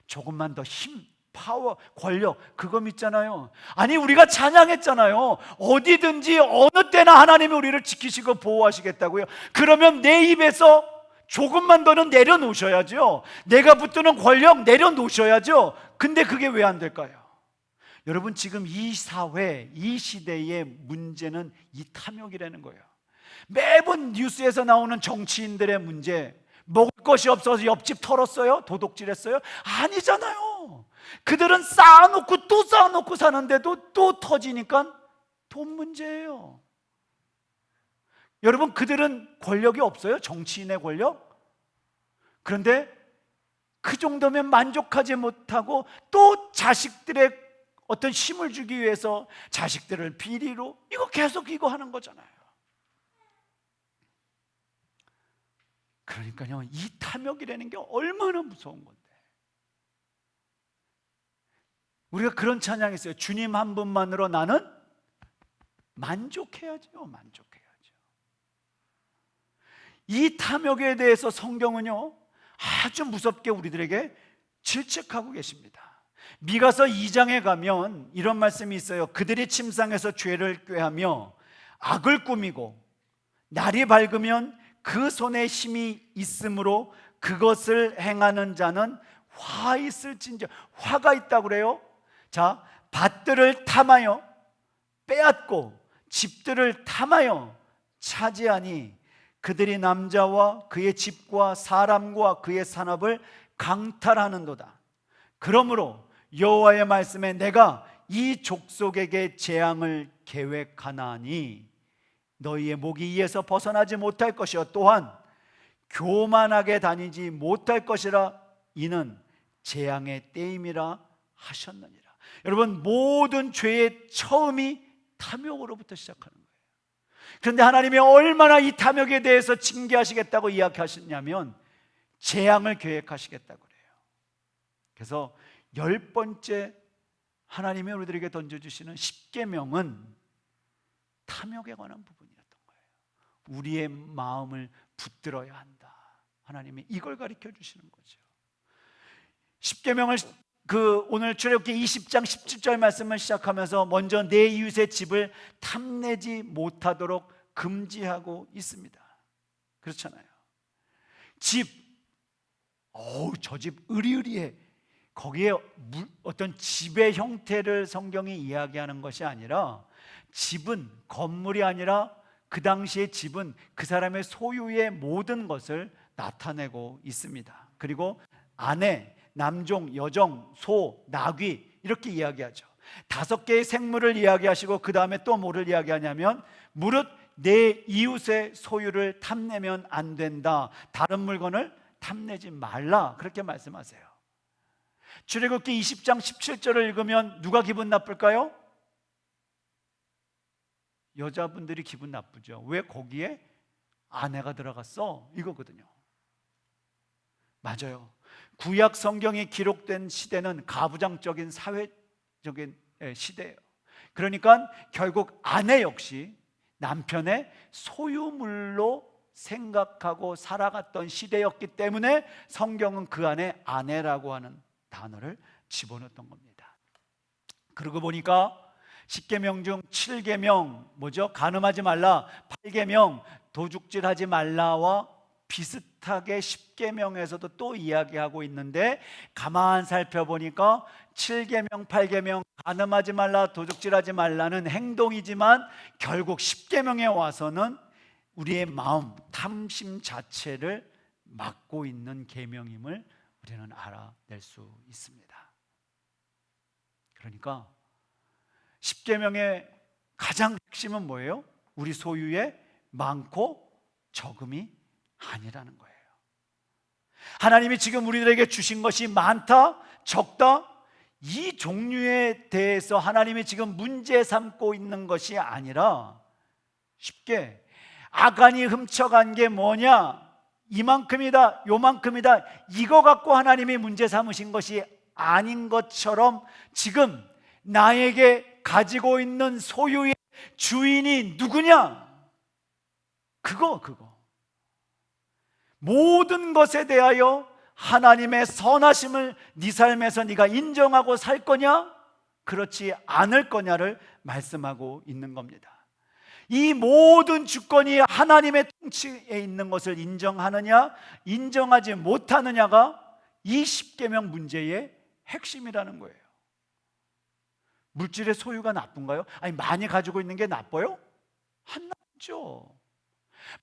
조금만 더 힘, 파워, 권력, 그거 믿잖아요. 아니, 우리가 찬양했잖아요. 어디든지 어느 때나 하나님이 우리를 지키시고 보호하시겠다고요. 그러면 내 입에서 조금만 더는 내려놓으셔야죠. 내가 붙드는 권력 내려놓으셔야죠. 근데 그게 왜 안 될까요? 여러분, 지금 이 사회, 이 시대의 문제는 이 탐욕이라는 거예요. 매번 뉴스에서 나오는 정치인들의 문제, 먹을 것이 없어서 옆집 털었어요? 도둑질했어요? 아니잖아요. 그들은 쌓아놓고 또 쌓아놓고 사는데도 또 터지니까 돈 문제예요. 여러분, 그들은 권력이 없어요? 정치인의 권력? 그런데 그 정도면 만족하지 못하고 또 자식들의 어떤 힘을 주기 위해서 자식들을 비리로 이거 계속 이거 하는 거잖아요. 그러니까요, 이 탐욕이라는 게 얼마나 무서운 건데. 우리가 그런 찬양이 있어요. 주님 한 분만으로 나는 만족해야죠. 이 탐욕에 대해서 성경은요 아주 무섭게 우리들에게 질책하고 계십니다. 미가서 2장에 가면 이런 말씀이 있어요. 그들이 침상에서 죄를 꾀하며 악을 꾸미고 날이 밝으면 그 손에 힘이 있으므로 그것을 행하는 자는 화 있을진저. 화가 있다고 그래요. 자, 밭들을 탐하여 빼앗고 집들을 탐하여 차지하니 그들이 남자와 그의 집과 사람과 그의 산업을 강탈하는도다. 그러므로 여호와의 말씀에 내가 이 족속에게 재앙을 계획하나니 너희의 목이 이에서 벗어나지 못할 것이요 또한 교만하게 다니지 못할 것이라. 이는 재앙의 때임이라 하셨느니라. 여러분, 모든 죄의 처음이 탐욕으로부터 시작하는 거예요. 그런데 하나님이 얼마나 이 탐욕에 대해서 징계하시겠다고 이야기하셨냐면 재앙을 계획하시겠다고 그래요. 그래서 10번째 하나님이 우리들에게 던져주시는 십계명은 탐욕에 관한 부분이었던 거예요. 우리의 마음을 붙들어야 한다. 하나님이 이걸 가르쳐 주시는 거죠. 십계명을 오늘 출애굽기 20장 17절 말씀을 시작하면서 먼저 내 이웃의 집을 탐내지 못하도록 금지하고 있습니다. 그렇잖아요. 집, 저 집 으리으리해. 거기에 어떤 집의 형태를 성경이 이야기하는 것이 아니라 집은 건물이 아니라 그 당시의 집은 그 사람의 소유의 모든 것을 나타내고 있습니다. 그리고 아내, 남종, 여종, 소, 나귀 이렇게 이야기하죠. 5개의 생물을 이야기하시고 그 다음에 또 뭐를 이야기하냐면 무릇 내 이웃의 소유를 탐내면 안 된다. 다른 물건을 탐내지 말라. 그렇게 말씀하세요. 출애굽기 20장 17절을 읽으면 누가 기분 나쁠까요? 여자분들이 기분 나쁘죠. 왜 거기에 아내가 들어갔어? 이거거든요. 맞아요. 구약 성경이 기록된 시대는 가부장적인 사회적인 시대예요. 그러니까 결국 아내 역시 남편의 소유물로 생각하고 살아갔던 시대였기 때문에 성경은 그 안에 아내라고 하는 단어를 집어넣었던 겁니다. 그러고 보니까 10계명 중 7계명 뭐죠? 간음하지 말라. 8계명 도둑질하지 말라와 비슷하게 십계명에서도 또 이야기하고 있는데, 가만 살펴보니까 7계명, 8계명 간음하지 말라, 도둑질하지 말라는 행동이지만 결국 십계명에 와서는 우리의 마음, 탐심 자체를 막고 있는 계명임을 우리는 알아낼 수 있습니다. 그러니까 십계명의 가장 핵심은 뭐예요? 우리 소유의 많고 적음이 아니라는 거예요. 하나님이 지금 우리들에게 주신 것이 많다, 적다, 이 종류에 대해서 하나님이 지금 문제 삼고 있는 것이 아니라, 쉽게 아간이 훔쳐간 게 뭐냐, 이만큼이다, 요만큼이다, 이거 갖고 하나님이 문제 삼으신 것이 아닌 것처럼 지금 나에게 가지고 있는 소유의 주인이 누구냐? 그거 모든 것에 대하여 하나님의 선하심을 네 삶에서 네가 인정하고 살 거냐, 그렇지 않을 거냐를 말씀하고 있는 겁니다. 이 모든 주권이 하나님의 통치에 있는 것을 인정하느냐, 인정하지 못하느냐가 이 십계명 문제의 핵심이라는 거예요. 물질의 소유가 나쁜가요? 아니, 많이 가지고 있는 게 나빠요? 안 나쁘죠.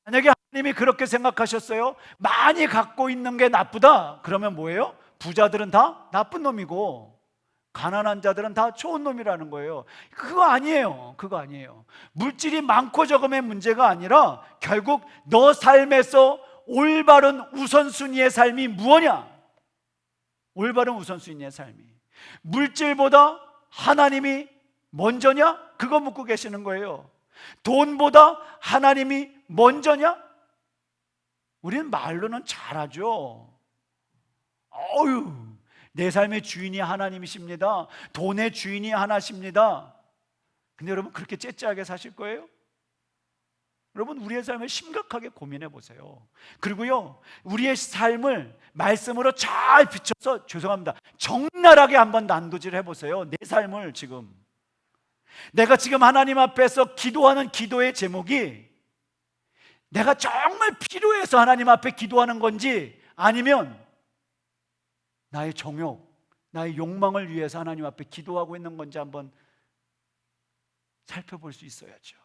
만약에 하나님이 그렇게 생각하셨어요, 많이 갖고 있는 게 나쁘다, 그러면 뭐예요? 부자들은 다 나쁜 놈이고 가난한 자들은 다 좋은 놈이라는 거예요. 그거 아니에요. 물질이 많고 적음의 문제가 아니라 결국 너 삶에서 올바른 우선순위의 삶이 무엇이냐? 올바른 우선순위의 삶이 물질보다 하나님이 먼저냐? 그거 묻고 계시는 거예요. 돈보다 하나님이 먼저냐? 우리는 말로는 잘하죠. 내 삶의 주인이 하나님이십니다. 돈의 주인이 하나십니다. 근데 여러분, 그렇게 째째하게 사실 거예요? 여러분, 우리의 삶을 심각하게 고민해 보세요. 그리고요, 우리의 삶을 말씀으로 잘 비춰서, 죄송합니다, 적나라하게 한번 난도질 해보세요. 내 삶을 지금, 내가 지금 하나님 앞에서 기도하는 기도의 제목이 내가 정말 필요해서 하나님 앞에 기도하는 건지, 아니면 나의 정욕, 나의 욕망을 위해서 하나님 앞에 기도하고 있는 건지 한번 살펴볼 수 있어야죠.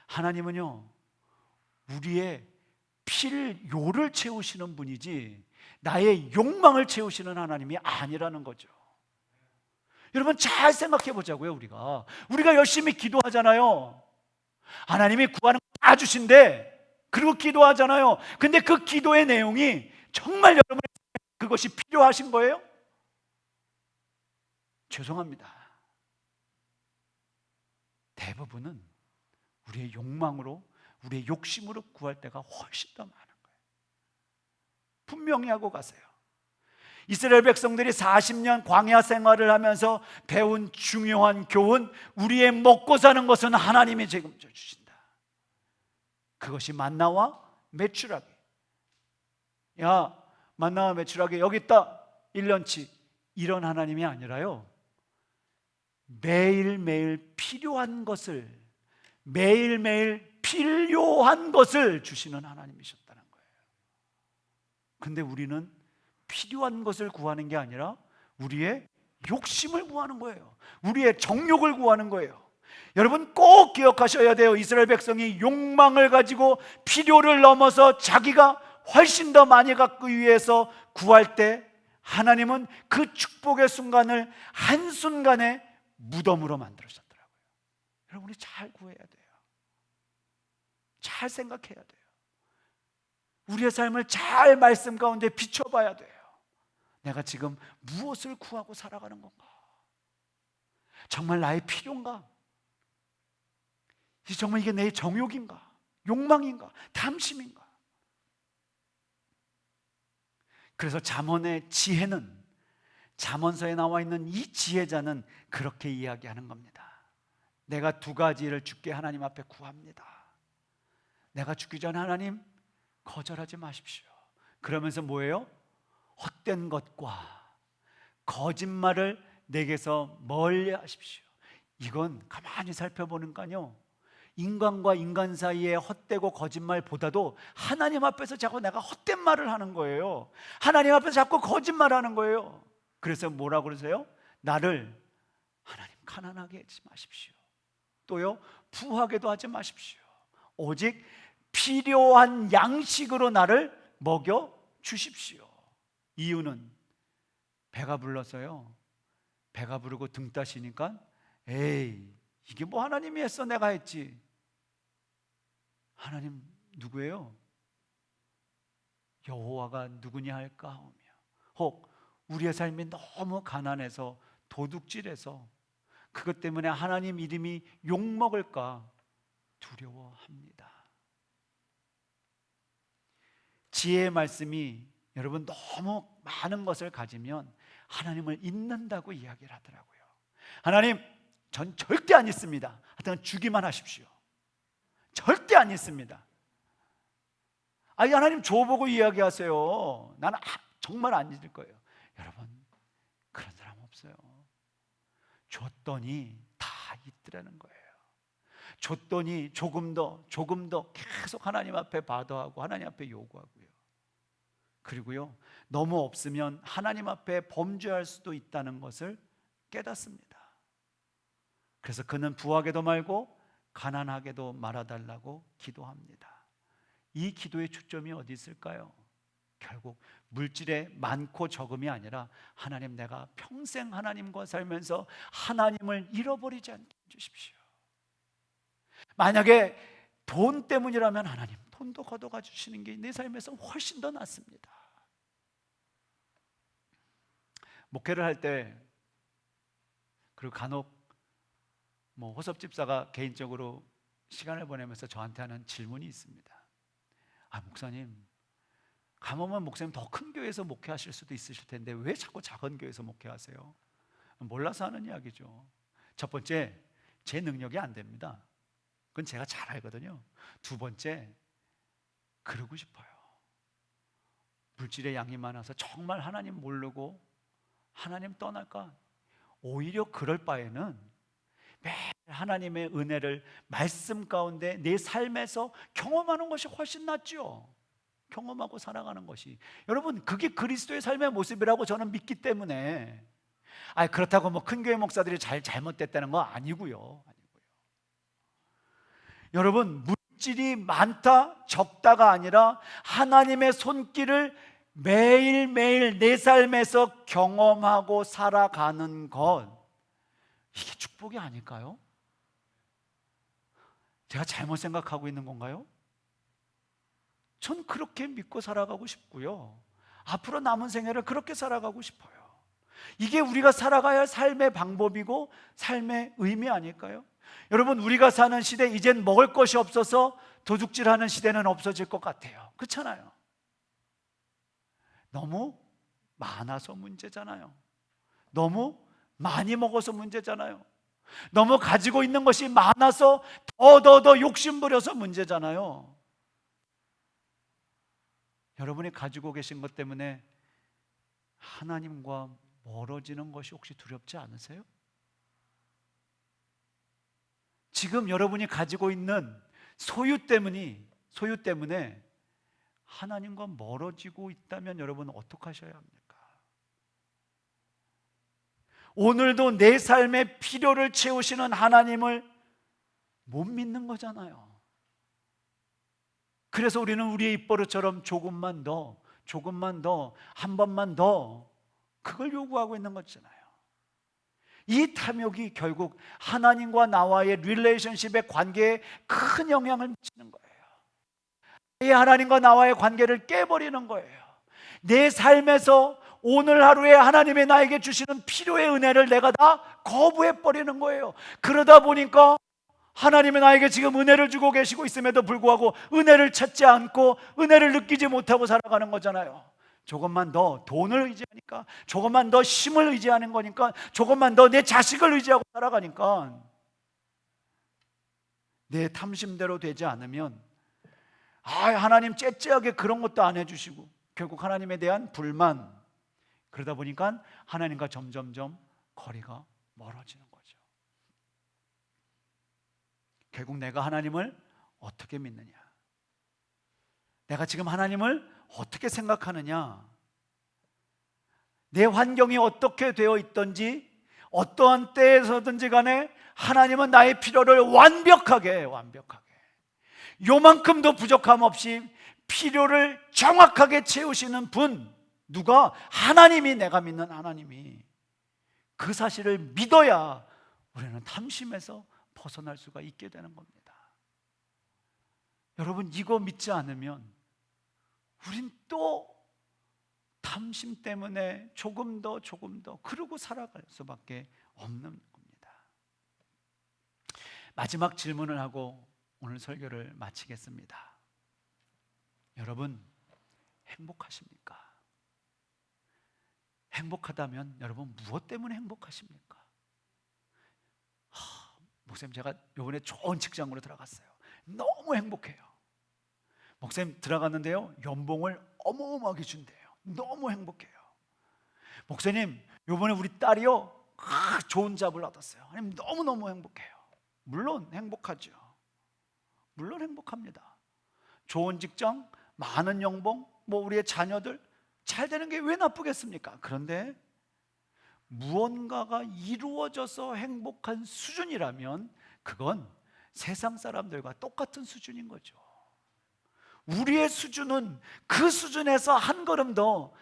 하나님은요, 우리의 필요를 채우시는 분이지 나의 욕망을 채우시는 하나님이 아니라는 거죠. 여러분, 잘 생각해 보자고요. 우리가 열심히 기도하잖아요. 하나님이 구하는 거 다 주신대. 그리고 기도하잖아요. 근데 그 기도의 내용이 정말 여러분의 그것이 필요하신 거예요? 죄송합니다. 대부분은 우리의 욕망으로, 우리의 욕심으로 구할 때가 훨씬 더 많은 거예요. 분명히 하고 가세요. 이스라엘 백성들이 40년 광야 생활을 하면서 배운 중요한 교훈, 우리의 먹고 사는 것은 하나님이 책임져 주신다. 그것이 만나와 메추라기. 야, 만나와 메추라기 여기 있다, 1년치, 이런 하나님이 아니라요, 매일매일 필요한 것을, 매일매일 필요한 것을 주시는 하나님이셨다는 거예요. 근데 우리는 필요한 것을 구하는 게 아니라 우리의 욕심을 구하는 거예요. 우리의 정욕을 구하는 거예요. 여러분, 꼭 기억하셔야 돼요. 이스라엘 백성이 욕망을 가지고 필요를 넘어서 자기가 훨씬 더 많이 갖기 위해서 구할 때, 하나님은 그 축복의 순간을 한순간에 무덤으로 만들으셨더라고요. 여러분이 잘 구해야 돼요. 잘 생각해야 돼요. 우리의 삶을 잘 말씀 가운데 비춰봐야 돼요. 내가 지금 무엇을 구하고 살아가는 건가? 정말 나의 필요인가? 정말 이게 내 정욕인가? 욕망인가? 탐심인가? 그래서 잠언의 지혜는, 잠언서에 나와 있는 이 지혜자는 그렇게 이야기하는 겁니다. 내가 두 가지를 주께 하나님 앞에 구합니다. 내가 죽기 전에 하나님, 거절하지 마십시오. 그러면서 뭐예요? 헛된 것과 거짓말을 내게서 멀리 하십시오. 이건 가만히 살펴보니까요, 인간과 인간 사이의 헛되고 거짓말보다도 하나님 앞에서 자꾸 내가 헛된 말을 하는 거예요. 하나님 앞에서 자꾸 거짓말하는 거예요. 그래서 뭐라고 그러세요? 나를 하나님 가난하게 하지 마십시오. 또요, 부하게도 하지 마십시오. 오직 필요한 양식으로 나를 먹여 주십시오. 이유는 배가 불러서요. 배가 부르고 등 따시니까 에이, 이게 뭐 하나님이 했어, 내가 했지. 하나님 누구예요? 여호와가 누구냐 할까 하며, 혹 우리의 삶이 너무 가난해서 도둑질해서 그것 때문에 하나님 이름이 욕먹을까 두려워합니다. 지혜의 말씀이 여러분 너무 많은 것을 가지면 하나님을 잊는다고 이야기를 하더라고요. 하나님, 전 절대 안 잊습니다. 하여튼 주기만 하십시오. 절대 안 잊습니다. 아니, 하나님 줘보고 이야기하세요. 나는 정말 안 잊을 거예요. 여러분, 그런 사람 없어요. 줬더니 다 잊더라는 거예요. 줬더니 조금 더 계속 하나님 앞에 받아하고 하나님 앞에 요구하고요. 그리고요, 너무 없으면 하나님 앞에 범죄할 수도 있다는 것을 깨닫습니다. 그래서 그는 부하게도 말고 가난하게도 말아달라고 기도합니다. 이 기도의 초점이 어디 있을까요? 결국 물질의 많고 적음이 아니라 하나님, 내가 평생 하나님과 살면서 하나님을 잃어버리지 않게 해주십시오. 만약에 돈 때문이라면 하나님, 돈도 걷어가 주시는 게 내 삶에서 훨씬 더 낫습니다. 목회를 할 때, 그리고 간혹 호섭 집사가 개인적으로 시간을 보내면서 저한테 하는 질문이 있습니다. 목사님, 가뭄은 목사님 더 큰 교회에서 목회하실 수도 있으실 텐데 왜 자꾸 작은 교회에서 목회하세요? 몰라서 하는 이야기죠. 첫 번째, 제 능력이 안 됩니다. 그건 제가 잘 알거든요. 두 번째, 그러고 싶어요. 물질의 양이 많아서 정말 하나님 모르고 하나님 떠날까? 오히려 그럴 바에는 매일 하나님의 은혜를 말씀 가운데 내 삶에서 경험하는 것이 훨씬 낫죠. 경험하고 살아가는 것이, 여러분, 그게 그리스도의 삶의 모습이라고 저는 믿기 때문에, 그렇다고 큰 교회 목사들이 잘못됐다는 거 아니고요. 여러분, 물질이 많다 적다가 아니라 하나님의 손길을 매일매일 내 삶에서 경험하고 살아가는 것, 이게 축복이 아닐까요? 제가 잘못 생각하고 있는 건가요? 전 그렇게 믿고 살아가고 싶고요, 앞으로 남은 생애를 그렇게 살아가고 싶어요. 이게 우리가 살아가야 할 삶의 방법이고 삶의 의미 아닐까요? 여러분, 우리가 사는 시대, 이젠 먹을 것이 없어서 도둑질하는 시대는 없어질 것 같아요. 그렇잖아요. 너무 많아서 문제잖아요. 너무 많이 먹어서 문제잖아요. 너무 가지고 있는 것이 많아서 더 욕심부려서 문제잖아요. 여러분이 가지고 계신 것 때문에 하나님과 멀어지는 것이 혹시 두렵지 않으세요? 지금 여러분이 가지고 있는 소유 때문에 하나님과 멀어지고 있다면 여러분 어떻게 하셔야 합니까? 오늘도 내 삶의 필요를 채우시는 하나님을 못 믿는 거잖아요. 그래서 우리는 우리의 입버릇처럼 조금만 더, 한 번만 더, 그걸 요구하고 있는 거잖아요. 이 탐욕이 결국 하나님과 나와의 릴레이션십의 관계에 큰 영향을 미치는 거예요. 이 하나님과 나와의 관계를 깨버리는 거예요. 내 삶에서 오늘 하루에 하나님이 나에게 주시는 필요의 은혜를 내가 다 거부해버리는 거예요. 그러다 보니까 하나님이 나에게 지금 은혜를 주고 계시고 있음에도 불구하고 은혜를 찾지 않고 은혜를 느끼지 못하고 살아가는 거잖아요. 조금만 더 돈을 의지하니까, 조금만 더 힘을 의지하는 거니까, 조금만 더 내 자식을 의지하고 살아가니까 내 탐심대로 되지 않으면 하나님 째째하게 그런 것도 안 해주시고 결국 하나님에 대한 불만, 그러다 보니까 하나님과 점점점 거리가 멀어지는 거죠. 결국 내가 하나님을 어떻게 믿느냐, 내가 지금 하나님을 어떻게 생각하느냐, 내 환경이 어떻게 되어 있든지 어떠한 때에서든지 간에 하나님은 나의 필요를 완벽하게 요만큼도 부족함 없이 필요를 정확하게 채우시는 분, 누가? 하나님이, 내가 믿는 하나님이. 그 사실을 믿어야 우리는 탐심에서 벗어날 수가 있게 되는 겁니다. 여러분, 이거 믿지 않으면 우린 또 탐심 때문에 조금 더 그러고 살아갈 수밖에 없는 겁니다. 마지막 질문을 하고 오늘 설교를 마치겠습니다. 여러분, 행복하십니까? 행복하다면 여러분 무엇 때문에 행복하십니까? 목사님, 제가 이번에 좋은 직장으로 들어갔어요. 너무 행복해요. 목사님, 들어갔는데요, 연봉을 어마어마하게 준대요. 너무 행복해요. 목사님, 이번에 우리 딸이요, 좋은 잡을 얻었어요. 너무너무 행복해요. 물론 행복하죠. 물론 행복합니다. 좋은 직장, 많은 연봉, 우리의 자녀들 잘 되는 게 왜 나쁘겠습니까? 그런데 무언가가 이루어져서 행복한 수준이라면 그건 세상 사람들과 똑같은 수준인 거죠. 우리의 수준은 그 수준에서 한 걸음 더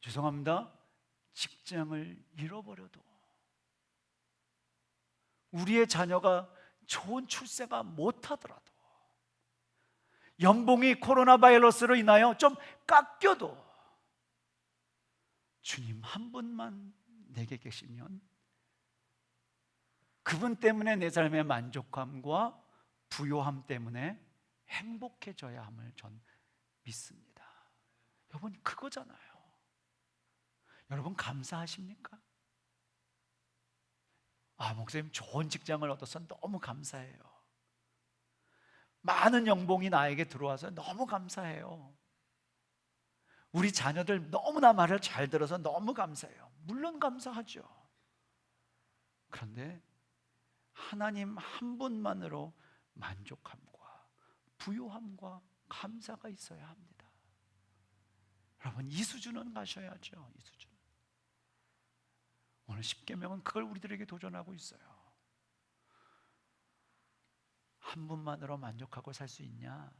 죄송합니다, 직장을 잃어버려도, 우리의 자녀가 좋은 출세가 못하더라도, 연봉이 코로나 바이러스로 인하여 좀 깎여도 주님 한 분만 내게 계시면 그분 때문에 내 삶의 만족함과 부요함 때문에 행복해져야 함을 전 믿습니다. 여러분, 그거잖아요. 여러분, 감사하십니까? 목사님, 좋은 직장을 얻어서 너무 감사해요. 많은 연봉이 나에게 들어와서 너무 감사해요. 우리 자녀들 너무나 말을 잘 들어서 너무 감사해요. 물론 감사하죠. 그런데 하나님 한 분만으로 만족함과 부요함과 감사가 있어야 합니다. 여러분, 이 수준은 가셔야죠. 이 수준. 오늘 십계명은 그걸 우리들에게 도전하고 있어요. 한 분만으로 만족하고 살 수 있냐?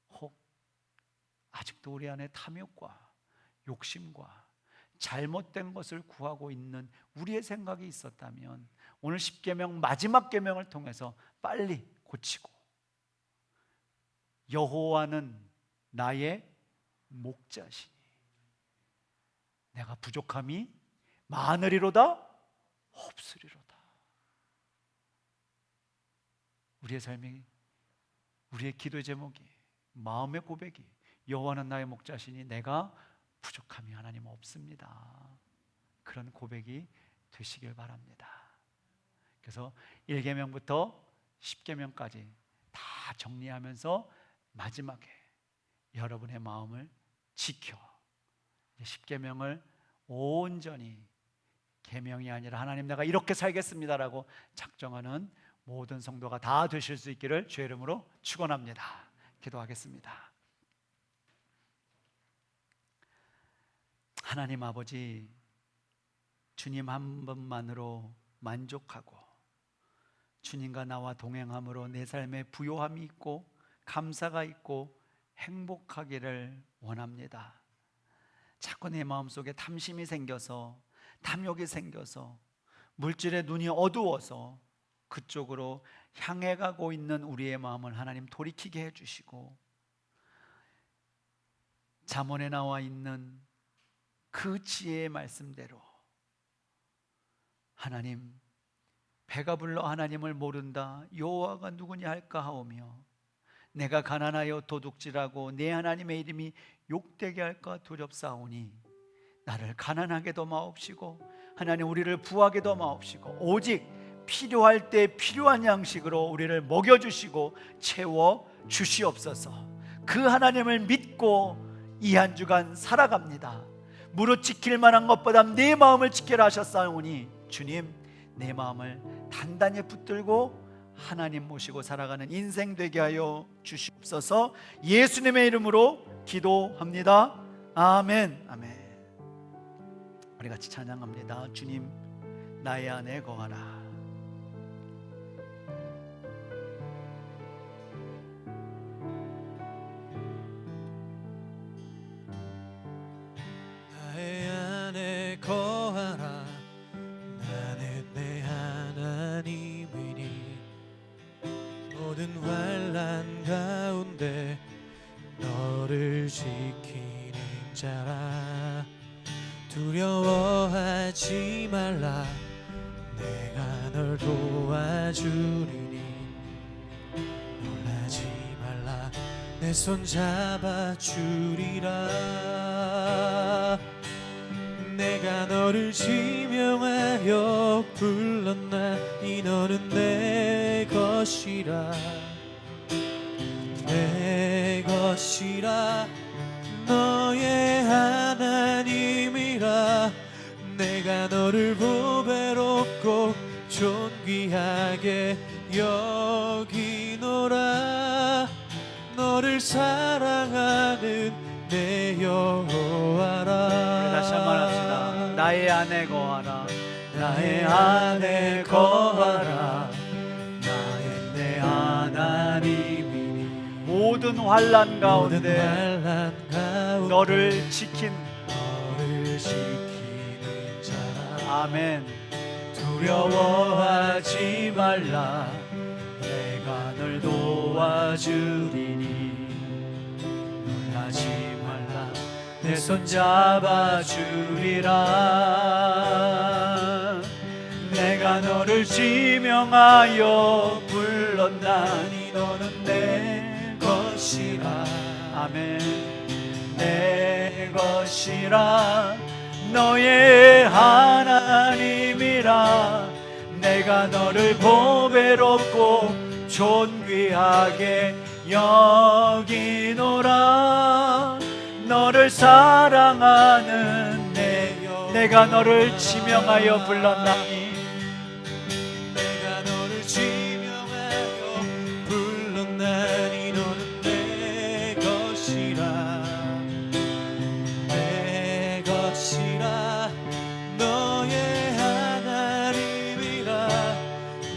혹 아직도 우리 안에 탐욕과 욕심과 잘못된 것을 구하고 있는 우리의 생각이 있었다면 오늘 십계명 마지막 계명을 통해서 빨리 고치고, 여호와는 나의 목자시니 내가 부족함이 많으리로다 없으리로다. 우리의 삶이, 우리의 기도의 제목이, 마음의 고백이 여호와는 나의 목자시니 내가 부족함이 하나님 없습니다. 그런 고백이 되시길 바랍니다. 그래서 1계명부터 10계명까지 다 정리하면서 마지막에 여러분의 마음을 지켜 10계명을 온전히, 계명이 아니라 하나님 내가 이렇게 살겠습니다라고 작정하는 모든 성도가 다 되실 수 있기를 주의 이름으로 축원합니다. 기도하겠습니다. 하나님 아버지, 주님 한 분만으로 만족하고 주님과 나와 동행함으로 내 삶에 부요함이 있고 감사가 있고 행복하기를 원합니다. 자꾸 내 마음속에 탐심이 생겨서, 탐욕이 생겨서 물질의 눈이 어두워서 그쪽으로 향해 가고 있는 우리의 마음을 하나님 돌이키게 해주시고, 잠언에 나와 있는 그 지혜의 말씀대로 하나님, 배가 불러 하나님을 모른다, 여호와가 누구냐 할까 하오며 내가 가난하여 도둑질하고 내 하나님의 이름이 욕되게 할까 두렵사오니 나를 가난하게도 마옵시고 하나님 우리를 부하게도 마옵시고 오직 필요할 때 필요한 양식으로 우리를 먹여주시고 채워주시옵소서. 그 하나님을 믿고 이 한 주간 살아갑니다. 무릇 지킬 만한 것보다 내 마음을 지키라 하셨사오니 주님, 내 마음을 단단히 붙들고 하나님 모시고 살아가는 인생 되게 하여 주시옵소서. 예수님의 이름으로 기도합니다. 아멘. 아멘. 우리 같이 찬양합니다. 주님 나의 안에 거하라. 나의 안에 거하라. 나는 내 하나님이니 모든 환난 가운데 너를 지키는 자라. 두려워하지 말라. 내가 널 도와주리니 놀라지 말라. 내 손 잡아주리라. 내가 너를 지명하여 불렀나니 너는 내 것이라. 내 것이라. 너의 하나님이라. 내가 너를 보배롭고 존귀하게 여기노라. 너를 사랑하는 내 여호와라. 다시 한번 합시다. 나의 안에 거하라. 나의 안에 거하라. 나의 내 하나님이니 모든 환난 가운데 환난 가운데 너를 지킨 너를 지키는 자라. 아멘. 두려워하지 말라. 내가 널 도와주리니 놀라지 말라. 내 손 잡아주리라. 내가 너를 지명하여 불렀나니 너는 내 것이라. 아멘. 내 것이라. 너의 하나님이라. 내가 너를 보배롭고 존귀하게 여기노라. 너를 사랑하는 내가 너를 지명하여 불렀나니 내가 너를 지명하여 불렀나니 너는 내 것이라. 내 것이라. 너의 하나님이라.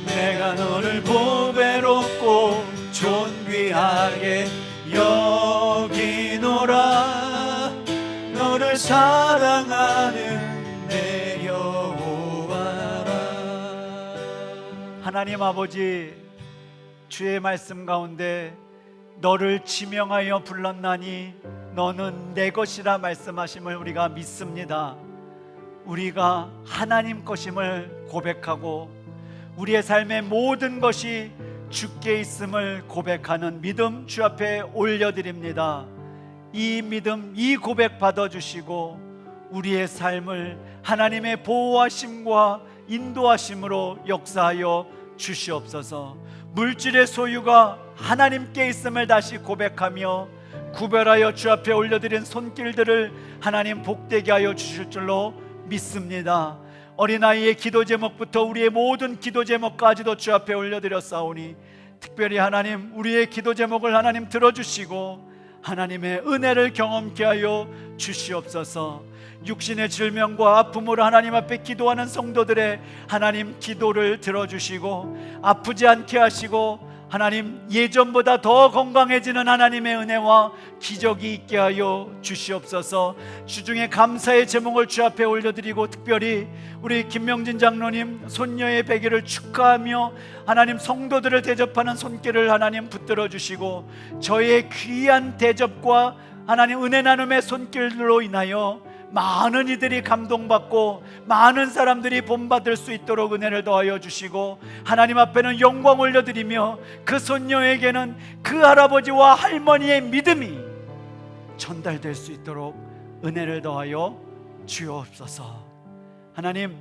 내가 너를 보배롭고 존귀하게 여기노라. 너를 사랑하는 내 여호와라. 하나님 아버지, 주의 말씀 가운데 너를 지명하여 불렀나니 너는 내 것이라 말씀하심을 우리가 믿습니다. 우리가 하나님 것임을 고백하고 우리의 삶의 모든 것이 주께 있음을 고백하는 믿음 주 앞에 올려드립니다. 이 믿음, 이 고백 받아주시고 우리의 삶을 하나님의 보호하심과 인도하심으로 역사하여 주시옵소서. 물질의 소유가 하나님께 있음을 다시 고백하며 구별하여 주 앞에 올려드린 손길들을 하나님 복되게 하여 주실 줄로 믿습니다. 어린아이의 기도 제목부터 우리의 모든 기도 제목까지도 주 앞에 올려드렸사오니 특별히 하나님 우리의 기도 제목을 하나님 들어주시고 하나님의 은혜를 경험케 하여 주시옵소서. 육신의 질병과 아픔으로 하나님 앞에 기도하는 성도들의 하나님 기도를 들어주시고 아프지 않게 하시고 하나님 예전보다 더 건강해지는 하나님의 은혜와 기적이 있게 하여 주시옵소서. 주중에 감사의 제목을 주 앞에 올려드리고 특별히 우리 김명진 장로님 손녀의 100일을 축하하며 하나님 성도들을 대접하는 손길을 하나님 붙들어 주시고 저의 귀한 대접과 하나님 은혜 나눔의 손길로 인하여 많은 이들이 감동받고 많은 사람들이 본받을 수 있도록 은혜를 더하여 주시고 하나님 앞에는 영광 올려드리며 그 손녀에게는 그 할아버지와 할머니의 믿음이 전달될 수 있도록 은혜를 더하여 주옵소서. 하나님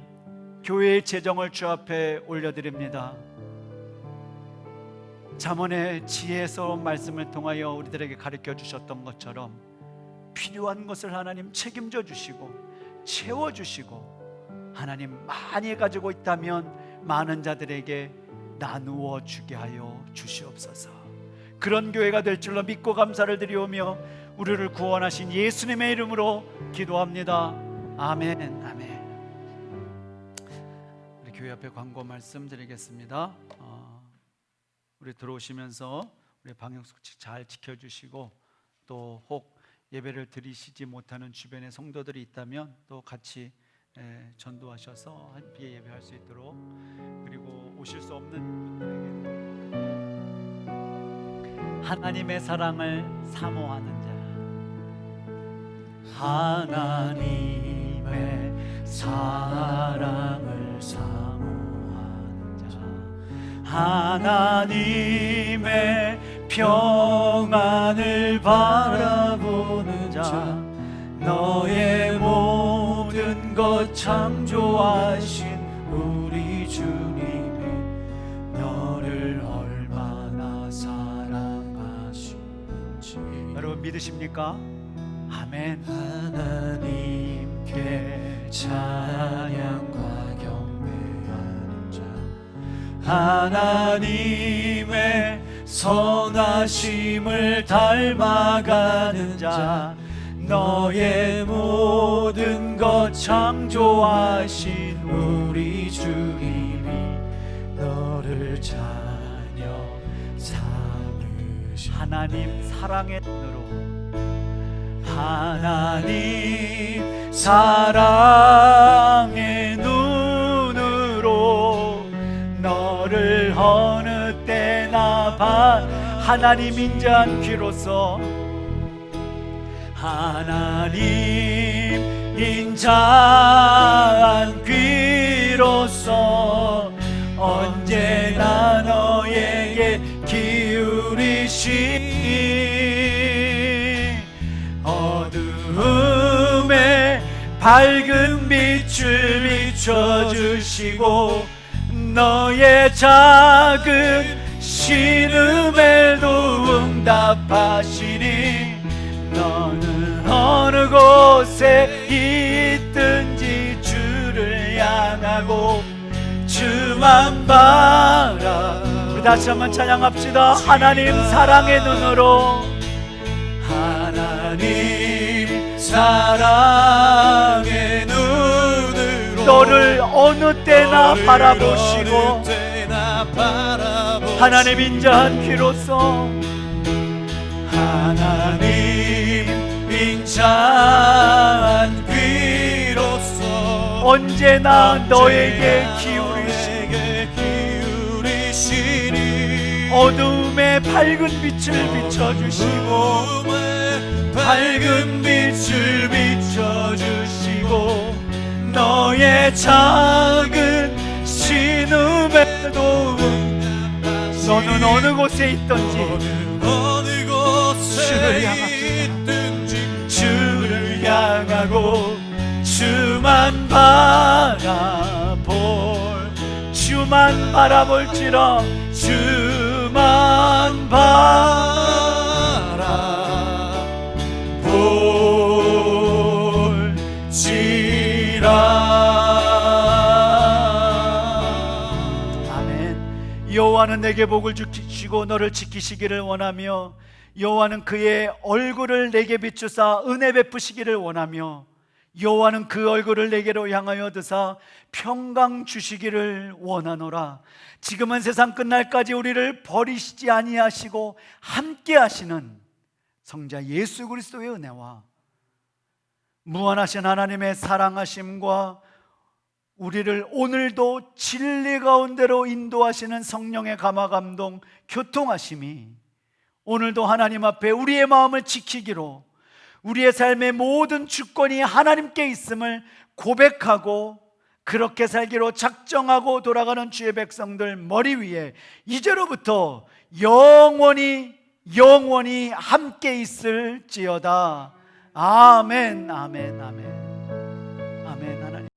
교회의 재정을 주 앞에 올려드립니다. 잠언의 지혜스러운 말씀을 통하여 우리들에게 가르쳐 주셨던 것처럼 필요한 것을 하나님 책임져 주시고 채워주시고 하나님 많이 가지고 있다면 많은 자들에게 나누어 주게 하여 주시옵소서. 그런 교회가 될 줄로 믿고 감사를 드리오며 우리를 구원하신 예수님의 이름으로 기도합니다. 아멘. 아멘. 우리 교회 앞에 광고 말씀드리겠습니다. 우리 들어오시면서 우리 방역수칙 잘 지켜주시고, 또 혹 예배를 드리시지 못하는 주변에 성도들이 있다면 또 같이 전도하셔서 함께 예배할 수 있도록, 그리고 오실 수 없는 분들에게 하나님의 사랑을 사모하는 자, 하나님의 사랑을 사모하는 자, 하나님의 평안을 바라보는 자, 너의 모든 것 창조하신 우리 주님이 너를 얼마나 사랑하시는지 여러분 믿으십니까? 아멘. 하나님께 찬양과 경배하는 자, 하나님의 선하심을 닮아가는 자, 너의 모든 것 창조하신 우리 주님이 너를 자녀 삼으신 하나님 사랑의 눈으로, 하나님 사랑의 눈으로 너를 어느 때나 하나님 인자한 귀로서, 하나님 인자한 귀로서 언제나 너에게 기울이시니 어두움에 밝은 빛을 비춰주시고 너의 작은 신음에도 응답하시니 너는 어느 곳에 있든지 주를 향하고 주만 바라. 우리 다시 한번 찬양합시다. 하나님 사랑의 눈으로, 하나님 사랑의 눈으로 너를 어느 때나 바라보시고 하나님 인자한 귀로서, 하나님 인자한 귀로서 언제나 너에게 기울이시니 어두움에 밝은 빛을 비춰주시고 밝은 빛을 비춰주시고 너의 작은 신음에도 너는 어느 곳에 있든지 주를 향하고 주만 바라볼지라 주만 바라볼지라. 아멘. 여호와는 내게 복을 주시고 너를 지키시기를 원하며 여호와는 그의 얼굴을 내게 비추사 은혜 베푸시기를 원하며 여호와는 그 얼굴을 내게로 향하여 드사 평강 주시기를 원하노라. 지금은 세상 끝날까지 우리를 버리시지 아니하시고 함께 하시는 성자 예수 그리스도의 은혜와 무한하신 하나님의 사랑하심과 우리를 오늘도 진리 가운데로 인도하시는 성령의 감화 감동 교통하심이 오늘도 하나님 앞에 우리의 마음을 지키기로, 우리의 삶의 모든 주권이 하나님께 있음을 고백하고 그렇게 살기로 작정하고 돌아가는 주의 백성들 머리 위에 이제로부터 영원히 함께 있을지어다. 아멘. 아멘. 아멘. 아멘. 하나님.